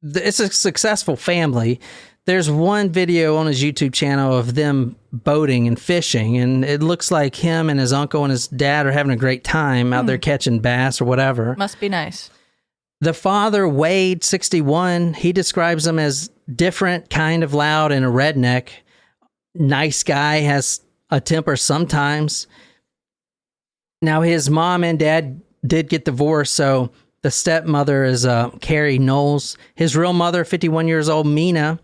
it's a successful family. There's one video on his YouTube channel of them boating and fishing, and it looks like him and his uncle and his dad are having a great time out there catching bass or whatever. Must be nice. The father, Wade, 61, he describes him as different, kind of loud, and a redneck. Nice guy, has a temper sometimes. Now, his mom and dad did get divorced, so the stepmother is Carrie Knowles. His real mother, 51 years old, Mina.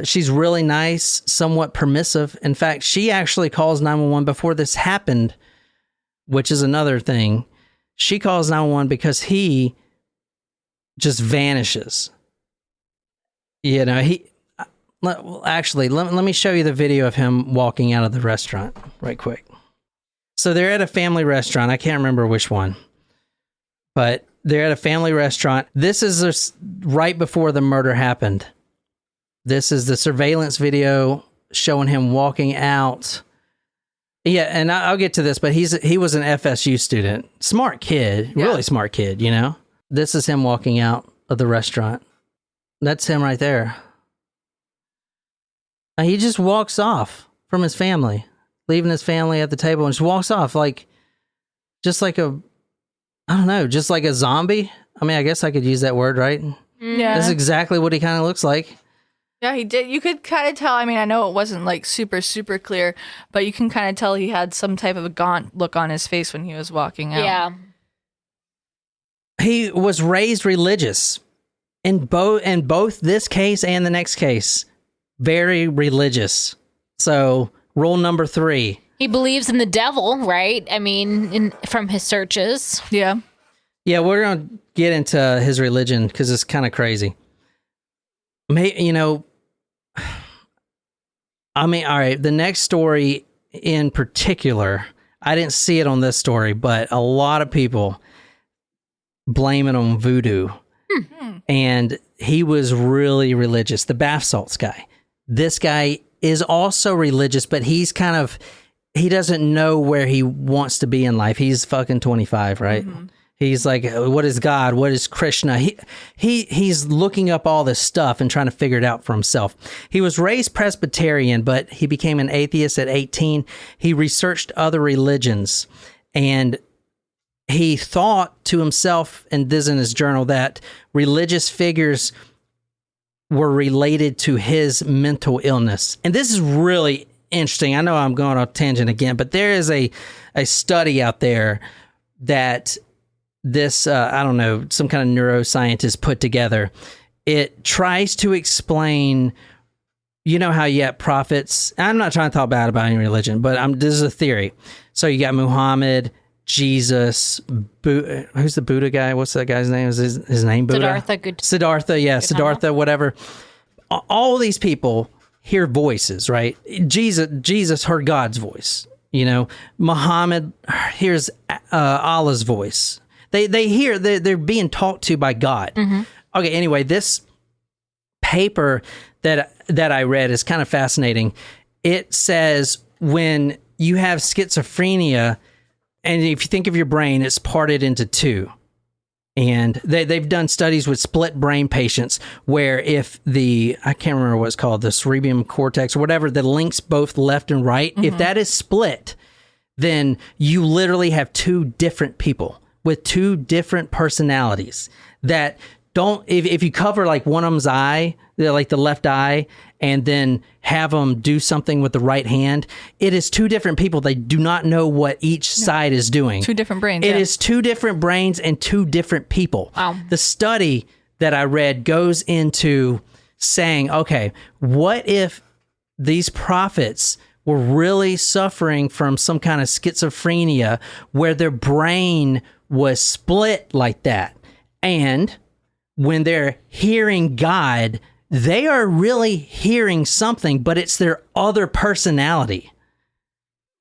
She's really nice, somewhat permissive. In fact, she actually calls 911 before this happened, which is another thing. She calls 911 because he just vanishes. You know, actually, let me show you the video of him walking out of the restaurant right quick. So they're at a family restaurant. I can't remember which one, but they're at a family restaurant. This is right before the murder happened. This is the surveillance video showing him walking out. Yeah, and I'll get to this, but he was an FSU student. Smart kid, really smart kid, you know? This is him walking out of the restaurant. That's him right there. And he just walks off from his family, leaving his family at the table, and just walks off just like a zombie. I mean, I guess I could use that word, right? Yeah. That's exactly what he kind of looks like. Yeah, he did. You could kind of tell. I mean, I know it wasn't like super, super clear, but you can kind of tell he had some type of a gaunt look on his face when he was walking out. Yeah. He was raised religious in both this case and the next case. Very religious. So, rule number 3. He believes in the devil, right? I mean, from his searches. Yeah. Yeah, we're going to get into his religion because it's kind of crazy. You know, I mean, all right, the next story in particular, I didn't see it on this story, but a lot of people blame it on voodoo. And he was really religious. The bath salts guy. This guy is also religious, but he's he doesn't know where he wants to be in life. He's fucking 25, right? Mm-hmm. He's like, what is God? What is Krishna? He's looking up all this stuff and trying to figure it out for himself. He was raised Presbyterian, but he became an atheist at 18. He researched other religions, and he thought to himself, and this in his journal, that religious figures were related to his mental illness. And this is really interesting. I know I'm going on a tangent again, but there is a study out there that this, I don't know, some kind of neuroscientist put together. It tries to explain, you know how you have prophets. I'm not trying to talk bad about any religion, but this is a theory. So you got Muhammad, Jesus, who's the Buddha guy? What's that guy's name? Is his name Buddha? Siddhartha, yeah, Siddhartha, whatever. All these people hear voices, right? Jesus heard God's voice. You know, Muhammad hears Allah's voice. They hear, they're being talked to by God. Mm-hmm. Okay, anyway, this paper that I read is kind of fascinating. It says when you have schizophrenia, and if you think of your brain, it's parted into two. And they've done studies with split brain patients where if I can't remember what it's called, the cerebrum cortex or whatever, that links both left and right, if that is split, then you literally have two different people with two different personalities that don't, if you cover like one of them's eye, like the left eye, and then have them do something with the right hand, it is two different people. They do not know what each side is doing. Two different brains. It is two different brains and two different people. Wow. The study that I read goes into saying, okay, what if these prophets were really suffering from some kind of schizophrenia where their brain was split like that? And when they're hearing God, they are really hearing something, but it's their other personality,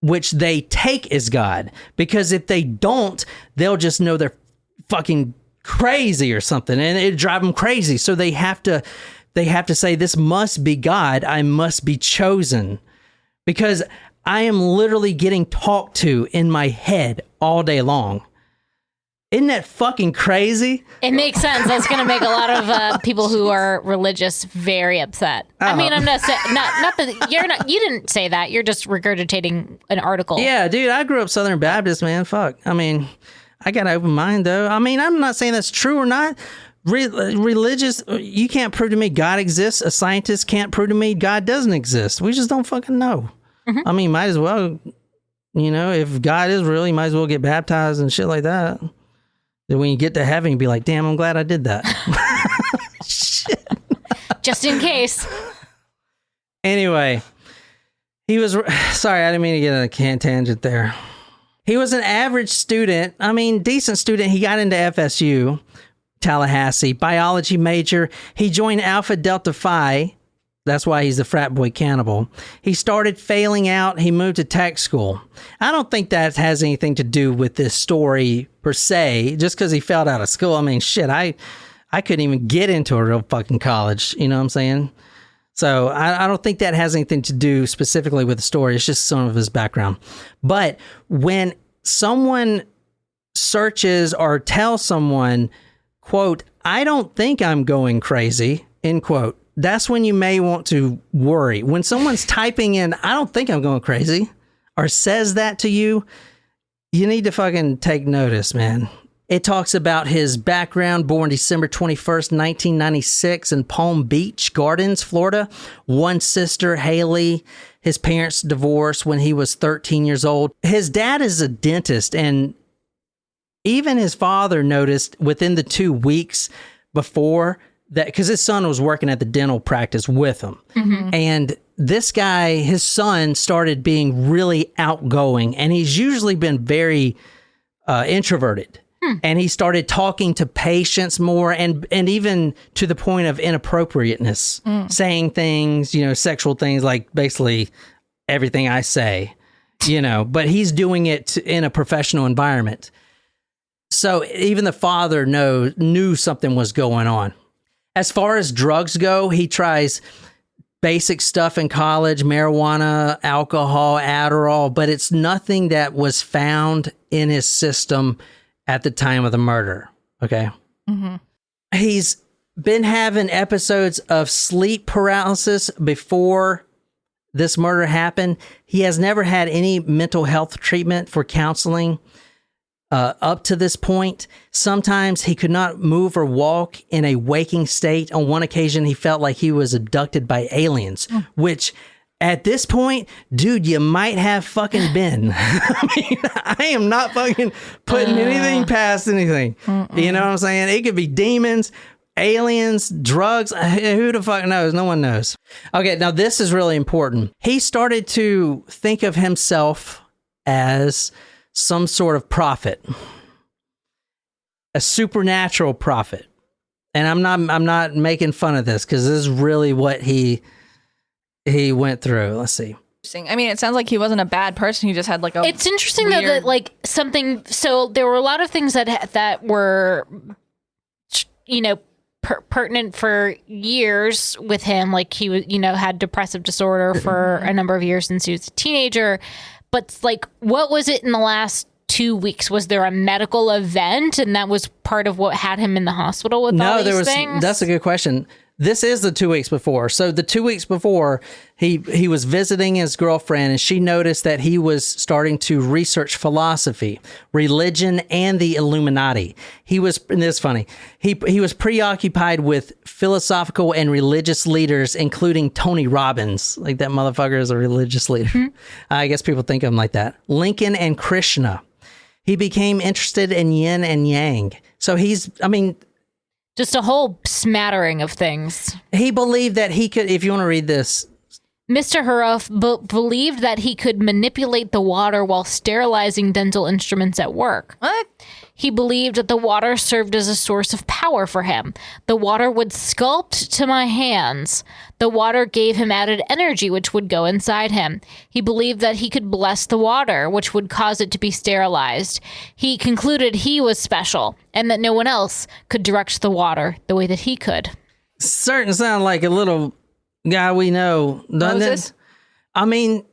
which they take as God. Because if they don't, they'll just know they're fucking crazy or something, and it'd drive them crazy. So they have to say, this must be God. I must be chosen. Because I am literally getting talked to in my head all day long. Isn't that fucking crazy? It makes sense. That's going to make a lot of people who are religious very upset. I mean, I'm not saying not that you didn't say that. You're just regurgitating an article. Yeah, dude, I grew up Southern Baptist, man. Fuck. I mean, I got an open mind though. I mean, I'm not saying that's true or not. Religious, you can't prove to me God exists. A scientist can't prove to me God doesn't exist. We just don't fucking know. Mm-hmm. I mean, might as well, you know, if God is real, you might as well get baptized and shit like that. Then when you get to heaven, you'll be like, damn, I'm glad I did that. Shit. Just in case. Anyway, he was, sorry, I didn't mean to get on a tangent there. He was an average student. I mean, decent student. He got into FSU, Tallahassee, biology major. He joined Alpha Delta Phi. That's why he's the frat boy cannibal. He started failing out. He moved to tech school. I don't think that has anything to do with this story per se, just because he failed out of school. I mean, shit, I couldn't even get into a real fucking college. You know what I'm saying? So I don't think that has anything to do specifically with the story. It's just some of his background. But when someone searches or tells someone, quote, I don't think I'm going crazy, end quote, that's when you may want to worry. When someone's typing in, I don't think I'm going crazy, or says that to you, you need to fucking take notice, man. It talks about his background, born December 21st, 1996 in Palm Beach Gardens, Florida. One sister, Haley. His parents divorced when he was 13 years old. His dad is a dentist, and even his father noticed within the 2 weeks before that, because his son was working at the dental practice with him. Mm-hmm. And this guy, his son, started being really outgoing, and he's usually been very introverted. And he started talking to patients more, and even to the point of inappropriateness, saying things, sexual things, like basically everything I say, but he's doing it in a professional environment. So even the father knew something was going on. As far as drugs go, he tries basic stuff in college, marijuana, alcohol, Adderall, but it's nothing that was found in his system at the time of the murder. Okay. Mm-hmm. He's been having episodes of sleep paralysis before this murder happened. He has never had any mental health treatment for counseling up to this point. Sometimes he could not move or walk in a waking state. On one occasion, he felt like he was abducted by aliens, which at this point, dude, you might have fucking been. I mean, I am not fucking putting anything past anything. You know what I'm saying? It could be demons, aliens, drugs. Who the fuck knows? No one knows. Okay, now this is really important. He started to think of himself as some sort of prophet, a supernatural prophet. And I'm not making fun of this, because this is really what he went through. Let's see. I mean, it sounds like he wasn't a bad person. He just had like a. It's interesting though that like something. So there were a lot of things that were, pertinent for years with him. Like he was, had depressive disorder for a number of years since he was a teenager. But like, what was it in the last 2 weeks? Was there a medical event, and that was part of what had him in the hospital with all these things? That's a good question. This is the 2 weeks before. So the 2 weeks before, he was visiting his girlfriend, and she noticed that he was starting to research philosophy, religion, and the Illuminati. And this is funny. He was preoccupied with philosophical and religious leaders, including Tony Robbins. Like, that motherfucker is a religious leader. Mm-hmm. I guess people think of him like that. Lincoln and Krishna. He became interested in yin and yang. So just a whole smattering of things. He believed that he could, if you want to read this. Mr. Harrouff believed that he could manipulate the water while sterilizing dental instruments at work. What? He believed that the water served as a source of power for him. The water would sculpt to my hands. The water gave him added energy, which would go inside him. He believed that he could bless the water, which would cause it to be sterilized. He concluded he was special and that no one else could direct the water the way that he could. Certain sound like a little guy we know, doesn't it? I mean,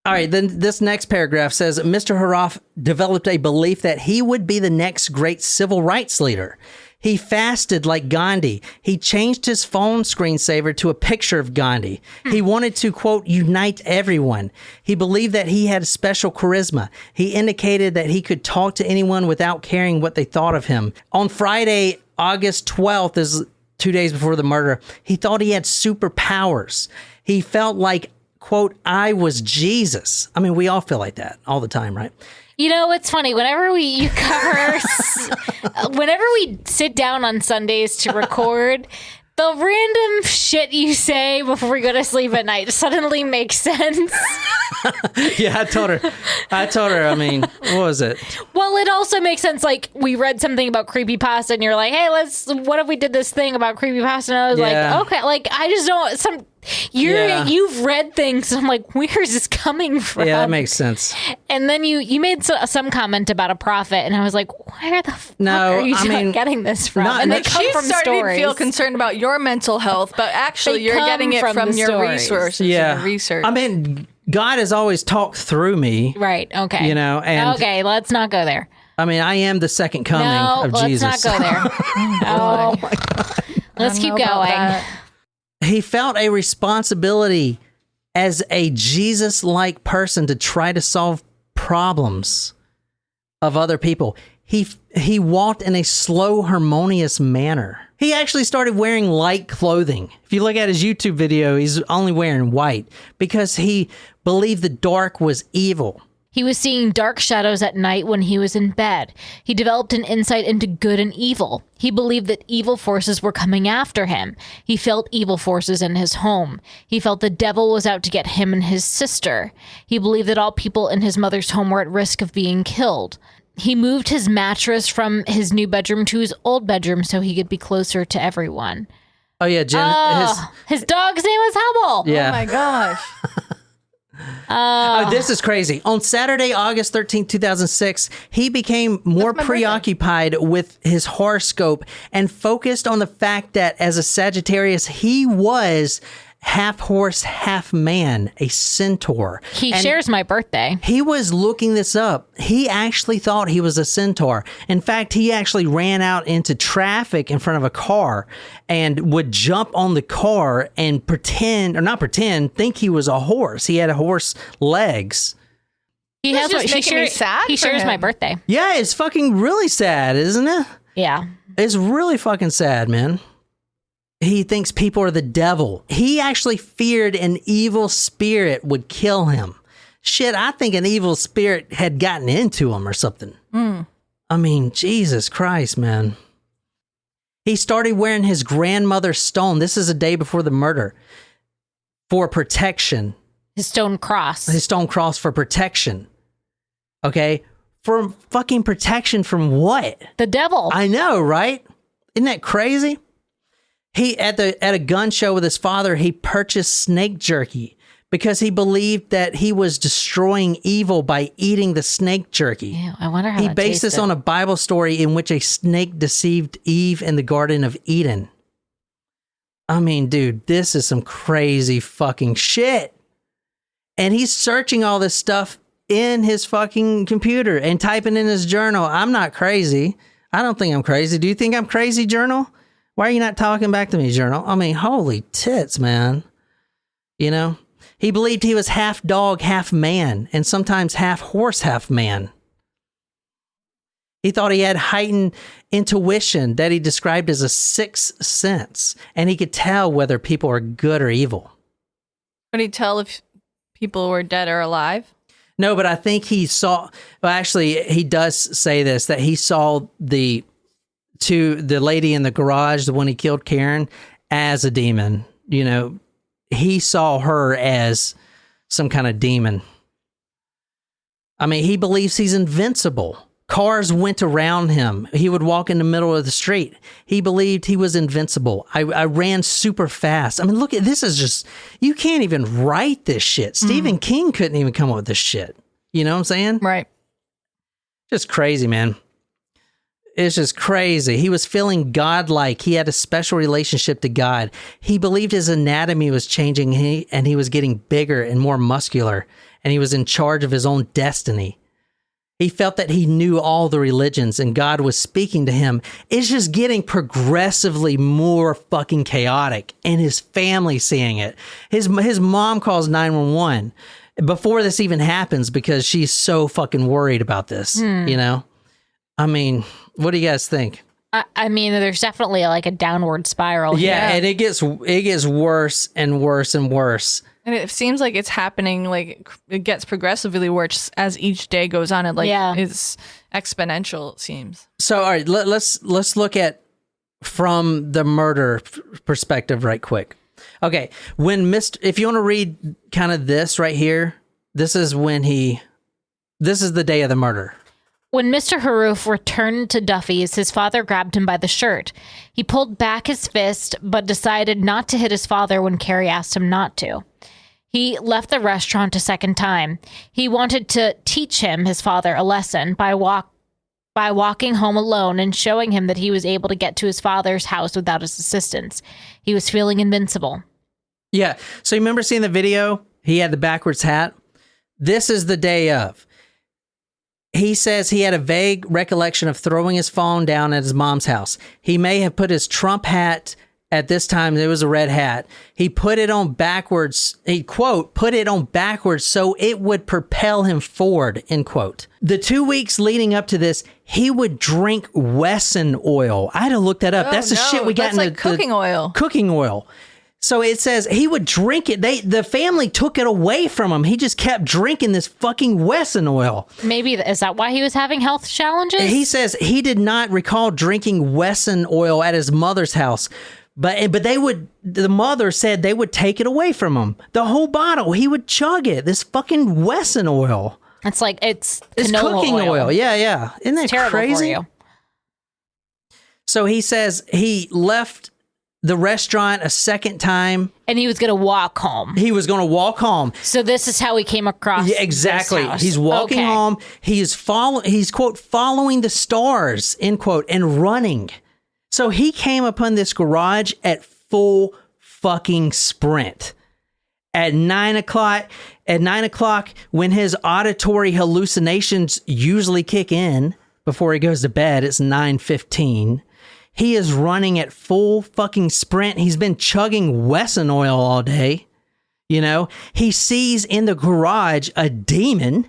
all right, then this next paragraph says, Mr. Harrouff developed a belief that he would be the next great civil rights leader. He fasted like Gandhi. He changed his phone screensaver to a picture of Gandhi. He wanted to, quote, unite everyone. He believed that he had special charisma. He indicated that he could talk to anyone without caring what they thought of him. On Friday, August 12th, is 2 days before the murder, he thought he had superpowers. He felt like, quote, I was Jesus. I mean, we all feel like that all the time, right? It's funny. Whenever we sit down on Sundays to record, The random shit you say before we go to sleep at night suddenly makes sense. Yeah, I told her, I mean, what was it? Well, it also makes sense. Like, we read something about creepypasta and you're like, hey, what if we did this thing about creepypasta? And I was like, okay, like, I just don't, you've read things. And I'm like, where is this coming from? Yeah, that makes sense. And then you made some comment about a prophet, and I was like, where the fuck are you getting this from? And they come from starting stories. to feel concerned about your mental health, but actually you're getting it from your stories. resources and your research. I mean, God has always talked through me. Right, okay. You know, and okay, let's not go there. I mean, I am the second coming of Jesus. Let's not go there. Oh my God. Let's keep going. He felt a responsibility as a Jesus-like person to try to solve problems of other people. He walked in a slow, harmonious manner. He actually started wearing light clothing. If you look at his YouTube video, he's only wearing white because he believed the dark was evil. He was seeing dark shadows at night when he was in bed. He developed an insight into good and evil. He believed that evil forces were coming after him. He felt evil forces in his home. He felt the devil was out to get him and his sister. He believed that all people in his mother's home were at risk of being killed. He moved his mattress from his new bedroom to his old bedroom so he could be closer to everyone. Oh, yeah, Jen. His dog's name was Hubble. Yeah. Oh, my gosh. Oh, this is crazy. On Saturday, August 13th, 2006, he became more preoccupied with his horoscope and focused on the fact that as a Sagittarius, he was half horse, half man, a centaur. He shares my birthday. He was looking this up. He actually thought he was a centaur. In fact, he actually ran out into traffic in front of a car and would jump on the car and think he was a horse. He had horse legs. He shares my birthday. Yeah, it's fucking really sad, isn't it? Yeah. It's really fucking sad, man. He thinks people are the devil. He actually feared an evil spirit would kill him. Shit, I think an evil spirit had gotten into him or something. I mean, Jesus Christ, man. He started wearing his grandmother's stone. This is a day before the murder. For protection. His stone cross. His stone cross for protection. Okay? For fucking protection from what? The devil. I know, right? Isn't that crazy? He at a gun show with his father, he purchased snake jerky because he believed that he was destroying evil by eating the snake jerky. Ew, I wonder how he based this on a Bible story in which a snake deceived Eve in the Garden of Eden. I mean, dude, this is some crazy fucking shit. And he's searching all this stuff in his fucking computer and typing in his journal. I'm not crazy. I don't think I'm crazy. Do you think I'm crazy, journal? Why are you not talking back to me, journal? I mean, holy tits, man. You know? He believed he was half dog, half man, and sometimes half horse, half man. He thought he had heightened intuition that he described as a sixth sense, and he could tell whether people are good or evil. Could he tell if people were dead or alive? No, but I think he saw, well, actually, he does say this, that he saw the lady in the garage, the one he killed, Karen, as a demon. You know, he saw her as some kind of demon. I mean, he believes he's invincible. Cars went around him. He would walk in the middle of the street. He believed he was invincible. I ran super fast. I mean, look at this is just, you can't even write this shit. Stephen King couldn't even come up with this shit. You know what I'm saying? Right. Just crazy, man. It's just crazy. He was feeling godlike. He had a special relationship to God. He believed his anatomy was changing and he was getting bigger and more muscular, and he was in charge of his own destiny. He felt that he knew all the religions and God was speaking to him. It's just getting progressively more fucking chaotic, and his family seeing it. His mom calls 911 before this even happens because she's so fucking worried about this, you know? I mean, what do you guys think? I mean, there's definitely like a downward spiral. Yeah, and it gets worse and worse and worse. And it seems like it's happening, like it gets progressively worse as each day goes on. It it's exponential, it seems. So, all right, let's look at from the murder perspective right quick. Okay, if you want to read kind of this right here, this is the day of the murder. When Mr. Harrouff returned to Duffy's, his father grabbed him by the shirt. He pulled back his fist, but decided not to hit his father when Carrie asked him not to. He left the restaurant a second time. He wanted to teach him, his father, a lesson by walking home alone and showing him that he was able to get to his father's house without his assistance. He was feeling invincible. Yeah. So you remember seeing the video? He had the backwards hat. This is the day of. He says he had a vague recollection of throwing his phone down at his mom's house. He may have put his Trump hat at this time. It was a red hat. He put it on backwards. He, quote, put it on backwards so it would propel him forward, end quote. The 2 weeks leading up to this, he would drink Wesson oil. I had to look that up. That's the shit we got in the cooking oil. Cooking oil. So it says he would drink it. The family took it away from him. He just kept drinking this fucking Wesson oil. Maybe, is that why he was having health challenges? He says he did not recall drinking Wesson oil at his mother's house. But the mother said they would take it away from him. The whole bottle, he would chug it. This fucking Wesson oil. It's like, it's cooking oil. Yeah. Isn't that terrible crazy? For you. So he says he left the restaurant a second time. And he was going to walk home. So this is how he came across. Yeah, exactly. This house. He's walking home. He's quote, following the stars, end quote, and running. So he came upon this garage at full fucking sprint. At 9 o'clock, when his auditory hallucinations usually kick in before he goes to bed, it's 9:15. He is running at full fucking sprint. He's been chugging Wesson oil all day. You know, he sees in the garage a demon.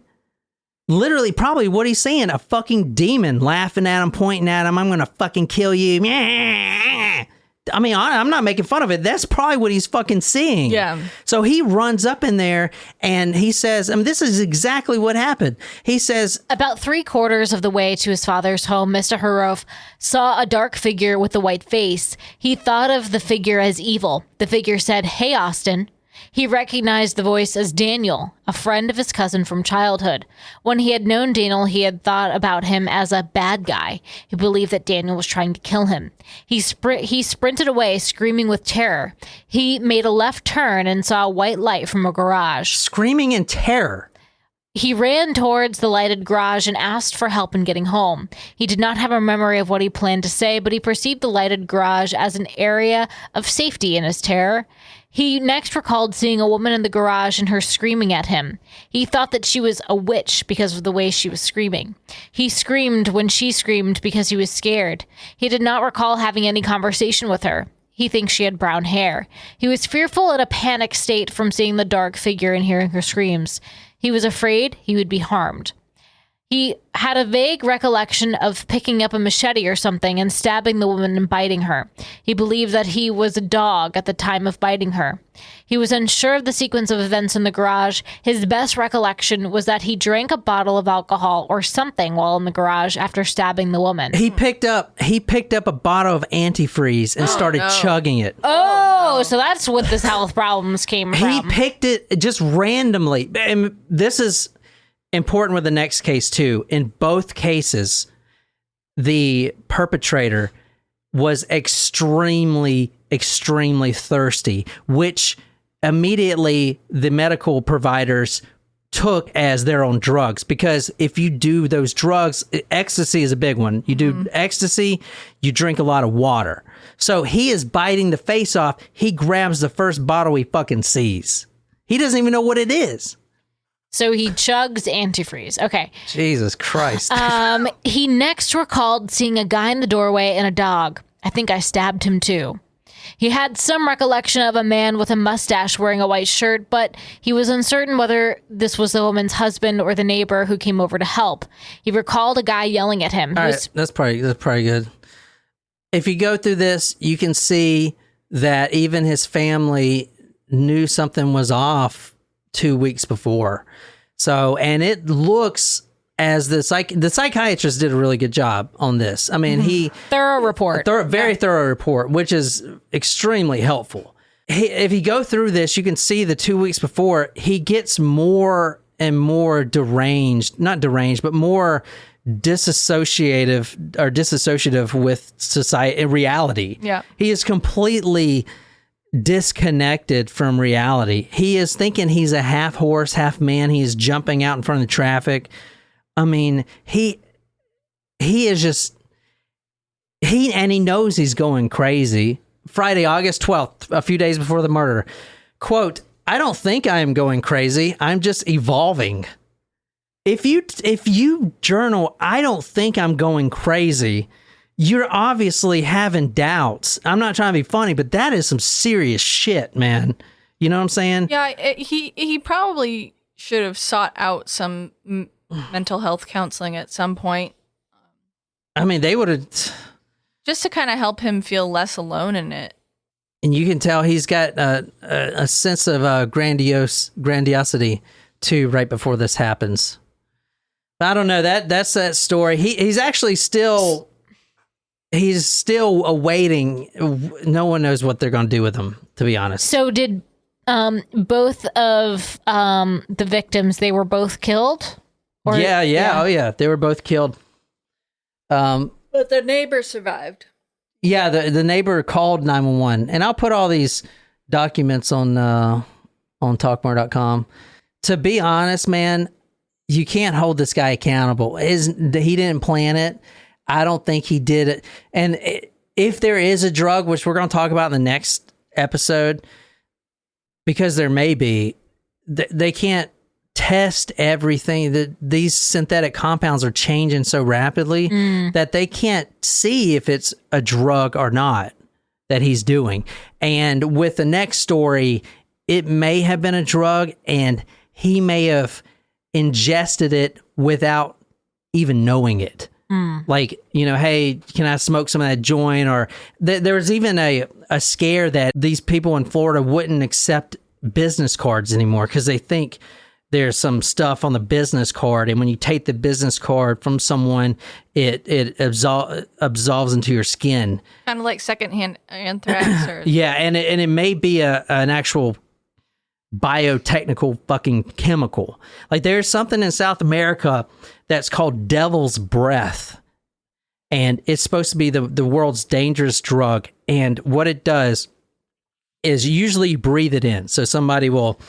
Literally, probably what he's saying, a fucking demon laughing at him, pointing at him. I'm going to fucking kill you. I mean, I'm not making fun of it. That's probably what he's fucking seeing. Yeah. So he runs up in there and he says, this is exactly what happened. He says, about 3/4 of the way to his father's home, Mr. Harrouff saw a dark figure with a white face. He thought of the figure as evil. The figure said, "Hey, Austin." He recognized the voice as Daniel, a friend of his cousin from childhood. When he had known Daniel, he had thought about him as a bad guy. He believed that Daniel was trying to kill him. He sprinted away, screaming with terror. He made a left turn and saw a white light from a garage. Screaming in terror. He ran towards the lighted garage and asked for help in getting home. He did not have a memory of what he planned to say, but he perceived the lighted garage as an area of safety in his terror. He next recalled seeing a woman in the garage and her screaming at him. He thought that she was a witch because of the way she was screaming. He screamed when she screamed because he was scared. He did not recall having any conversation with her. He thinks she had brown hair. He was fearful in a panic state from seeing the dark figure and hearing her screams. He was afraid he would be harmed. He had a vague recollection of picking up a machete or something and stabbing the woman and biting her. He believed that he was a dog at the time of biting her. He was unsure of the sequence of events in the garage. His best recollection was that he drank a bottle of alcohol or something while in the garage after stabbing the woman. He picked up a bottle of antifreeze and started chugging it. So that's what this health problems came from. He picked it just randomly. And this is important with the next case too. In both cases, the perpetrator was extremely thirsty, which immediately the medical providers took as their own drugs. Because if you do those drugs, ecstasy is a big one. You do ecstasy, you drink a lot of water. So he is biting the face off. He grabs the first bottle he fucking sees. He doesn't even know what it is. So he chugs antifreeze. Okay. Jesus Christ. He next recalled seeing a guy in the doorway and a dog. I think I stabbed him too. He had some recollection of a man with a mustache wearing a white shirt, but he was uncertain whether this was the woman's husband or the neighbor who came over to help. He recalled a guy yelling at him. All right, that's probably good. If you go through this, you can see that even his family knew something was off 2 weeks before. So, and it looks as the psychiatrist did a really good job on this. I mean, thorough report, very thorough report, which is extremely helpful. If you go through this, you can see the 2 weeks before he gets more and more not deranged, but more disassociative with society and reality. Yeah. He is completely disconnected from reality. He is thinking he's a half horse, half man. He is jumping out in front of the traffic. I mean, he knows he's going crazy. Friday, August 12th, a few days before the murder. Quote, "I don't think I am going crazy. I'm just evolving." If you journal, "I don't think I'm going crazy," you're obviously having doubts. I'm not trying to be funny, but that is some serious shit, man. You know what I'm saying? Yeah, he probably should have sought out some mental health counseling at some point. I mean, they would have... Just to kind of help him feel less alone in it. And you can tell he's got a sense of grandiosity, too, right before this happens. But I don't know. That's that story. He's actually still... He's still awaiting. No one knows what they're going to do with him, to be honest. So did both of the victims, they were both killed? Or, yeah. Oh, yeah. They were both killed. But the neighbor survived. Yeah, the neighbor called 911. And I'll put all these documents on talkmore.com. To be honest, man, you can't hold this guy accountable. He didn't plan it. I don't think he did it. And if there is a drug, which we're going to talk about in the next episode, because there may be, they can't test everything. These synthetic compounds are changing so rapidly that they can't see if it's a drug or not that he's doing. And with the next story, it may have been a drug and he may have ingested it without even knowing it. Like, hey, can I smoke some of that joint? Or there was even a scare that these people in Florida wouldn't accept business cards anymore because they think there's some stuff on the business card. And when you take the business card from someone, it absolves into your skin. Kind of like secondhand anthrax. Yeah, and it may be an actual biotechnical fucking chemical. Like there's something in South America that's called devil's breath, and it's supposed to be the world's dangerous drug. And what it does is usually you breathe it in. So somebody will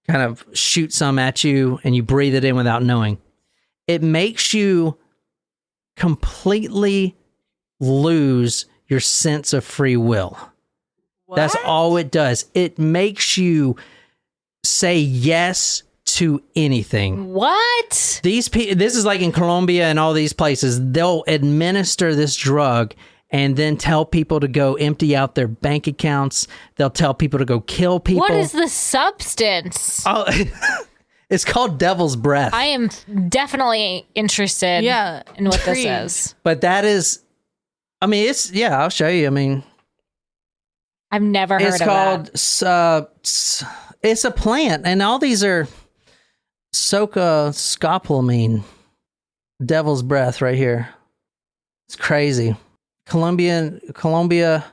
kind of shoot some at you and you breathe it in without knowing. It makes you completely lose your sense of free will. What? That's all it does. It makes you say yes to anything. What? This is like in Colombia and all these places. They'll administer this drug and then tell people to go empty out their bank accounts. They'll tell people to go kill people. What is the substance? Oh, it's called devil's breath. I am definitely interested in what this is. But that is, I'll show you. I've never heard of that. It's called, it's a plant, and all these are scopolamine, devil's breath right here. It's crazy. Colombia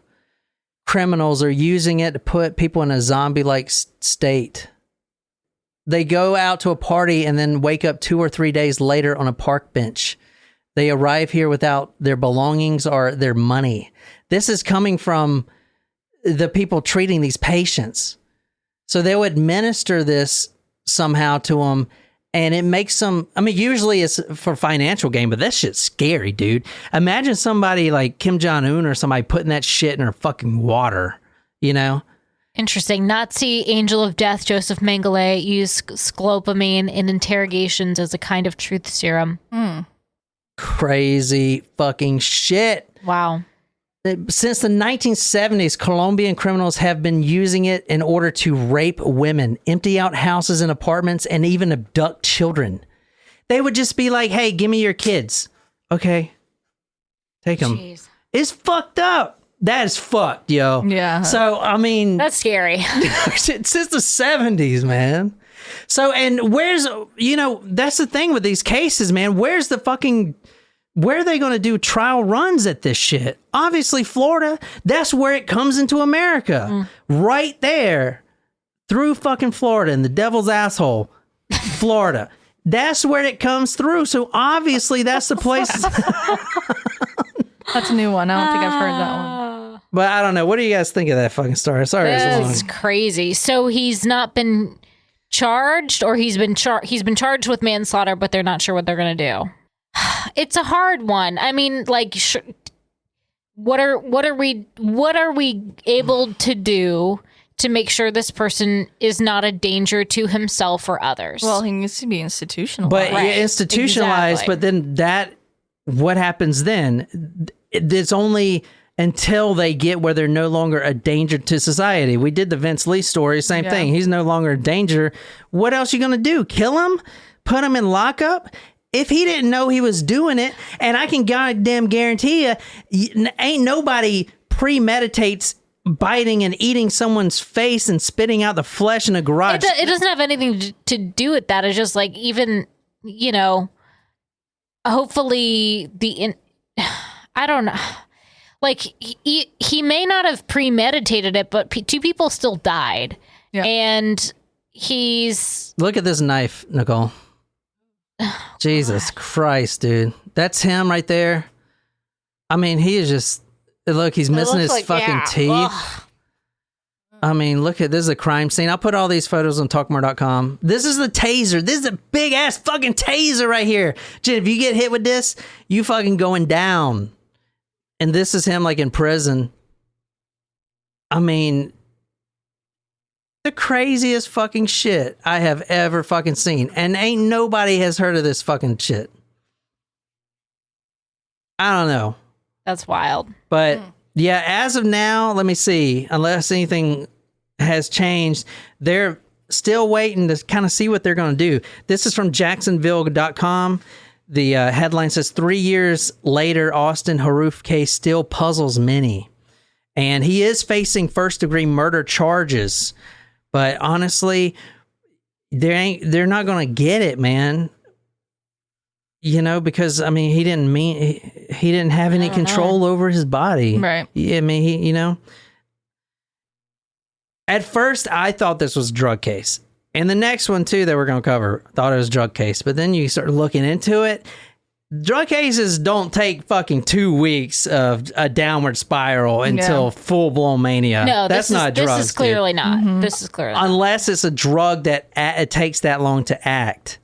criminals are using it to put people in a zombie-like state. They go out to a party and then wake up 2 or 3 days later on a park bench. They arrive here without their belongings or their money. This is coming from the people treating these patients. So they'll administer this somehow to them, and it makes them, usually it's for financial gain, but that shit's scary, dude. Imagine somebody like Kim Jong-un or somebody putting that shit in their fucking water, Interesting. Nazi angel of death Joseph Mengele used scopolamine in interrogations as a kind of truth serum. Crazy fucking shit. Wow. Since the 1970s, Colombian criminals have been using it in order to rape women, empty out houses and apartments, and even abduct children. They would just be like, hey, give me your kids. Okay. Take them. Jeez. It's fucked up. That is fucked, yo. Yeah. So, that's scary. Since the 70s, man. So, and where's, that's the thing with these cases, man. Where are they going to do trial runs at this shit? Obviously, Florida, that's where it comes into America. Right there, through fucking Florida and the devil's asshole, Florida. That's where it comes through. So, obviously, that's the place. That's a new one. I don't think I've heard that one. But I don't know. What do you guys think of that fucking story? Sorry, it's crazy. So he's not been charged, or he's been charged with manslaughter, but they're not sure what they're going to do. It's a hard one. I mean, like, what are we able to do to make sure this person is not a danger to himself or others? Well, he needs to be institutionalized. But institutionalized. Exactly. But then what happens then? It's only until they get where they're no longer a danger to society. We did the Vince Lee story, same thing. He's no longer a danger. What else you gonna do? Kill him? Put him in lockup? If he didn't know he was doing it, and I can goddamn guarantee you, ain't nobody premeditates biting and eating someone's face and spitting out the flesh in a garage. It doesn't have anything to do with that. It's just like, even, hopefully I don't know. Like, he may not have premeditated it, but two people still died. Yeah. And he's... Look at this knife, Nicole. Jesus Christ, dude. That's him right there. I mean, he is just... Look, he's missing his fucking teeth. Ugh. I mean, look at this is a crime scene. I'll put all these photos on talkmore.com. This is the taser. This is a big ass fucking taser right here. Jen, if you get hit with this, you fucking going down. And this is him like in prison. I mean, the craziest fucking shit I have ever fucking seen. And ain't nobody has heard of this fucking shit. I don't know. That's wild. But yeah, as of now, let me see. Unless anything has changed, they're still waiting to kind of see what they're going to do. This is from Jacksonville.com. The headline says, 3 years later, Austin Harrouff case still puzzles many. And he is facing first-degree murder charges. But honestly, they're not going to get it, man. Because, I mean, he didn't have any control over his body. Right. I mean, At first, I thought this was a drug case. And the next one, too, that we're going to cover, thought it was a drug case. But then you start looking into it. Drug cases don't take fucking 2 weeks of a downward spiral until full-blown mania. No, that's not drugs. This is clearly not. Mm-hmm. This is clearly unless it's a drug that it takes that long to act.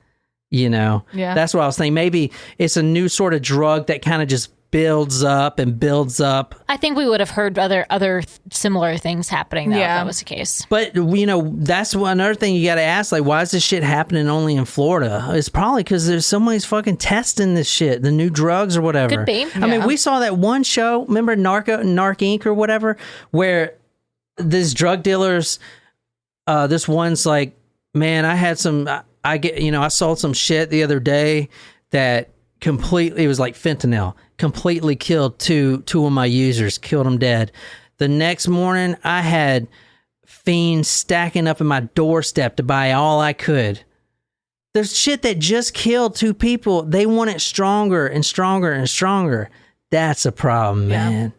That's what I was thinking. Maybe it's a new sort of drug that kind of just builds up and builds up. I think we would have heard other similar things happening though, if that was the case. But that's another thing you got to ask, like, why is this shit happening only in Florida? It's probably because there's somebody's fucking testing this shit, the new drugs or whatever. Could be. I mean, we saw that one show, remember Narc Inc. or whatever, where these drug dealers, this one's like, man, I sold some shit the other day that completely, it was like fentanyl, completely killed two of my users, killed them dead. The next morning, I had fiends stacking up in my doorstep to buy all I could. There's shit that just killed 2 people. They want it stronger and stronger and stronger. That's a problem, man.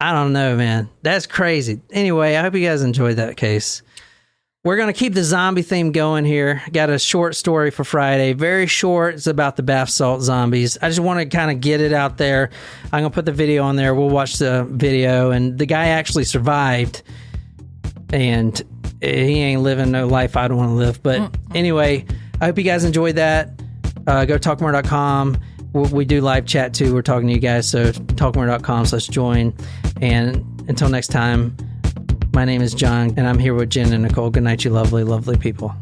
I don't know, man. That's crazy. Anyway, I hope you guys enjoyed that case. We're going to keep the zombie theme going here. Got a short story for Friday. Very short. It's about the bath salt zombies. I just want to kind of get it out there. I'm going to put the video on there. We'll watch the video. And the guy actually survived. And he ain't living no life I don't want to live. But anyway, I hope you guys enjoyed that. Go to talkmore.com. We do live chat too. We're talking to you guys. So talkmore.com/join. And until next time, my name is John, and I'm here with Jen and Nicole. Good night, you lovely, lovely people.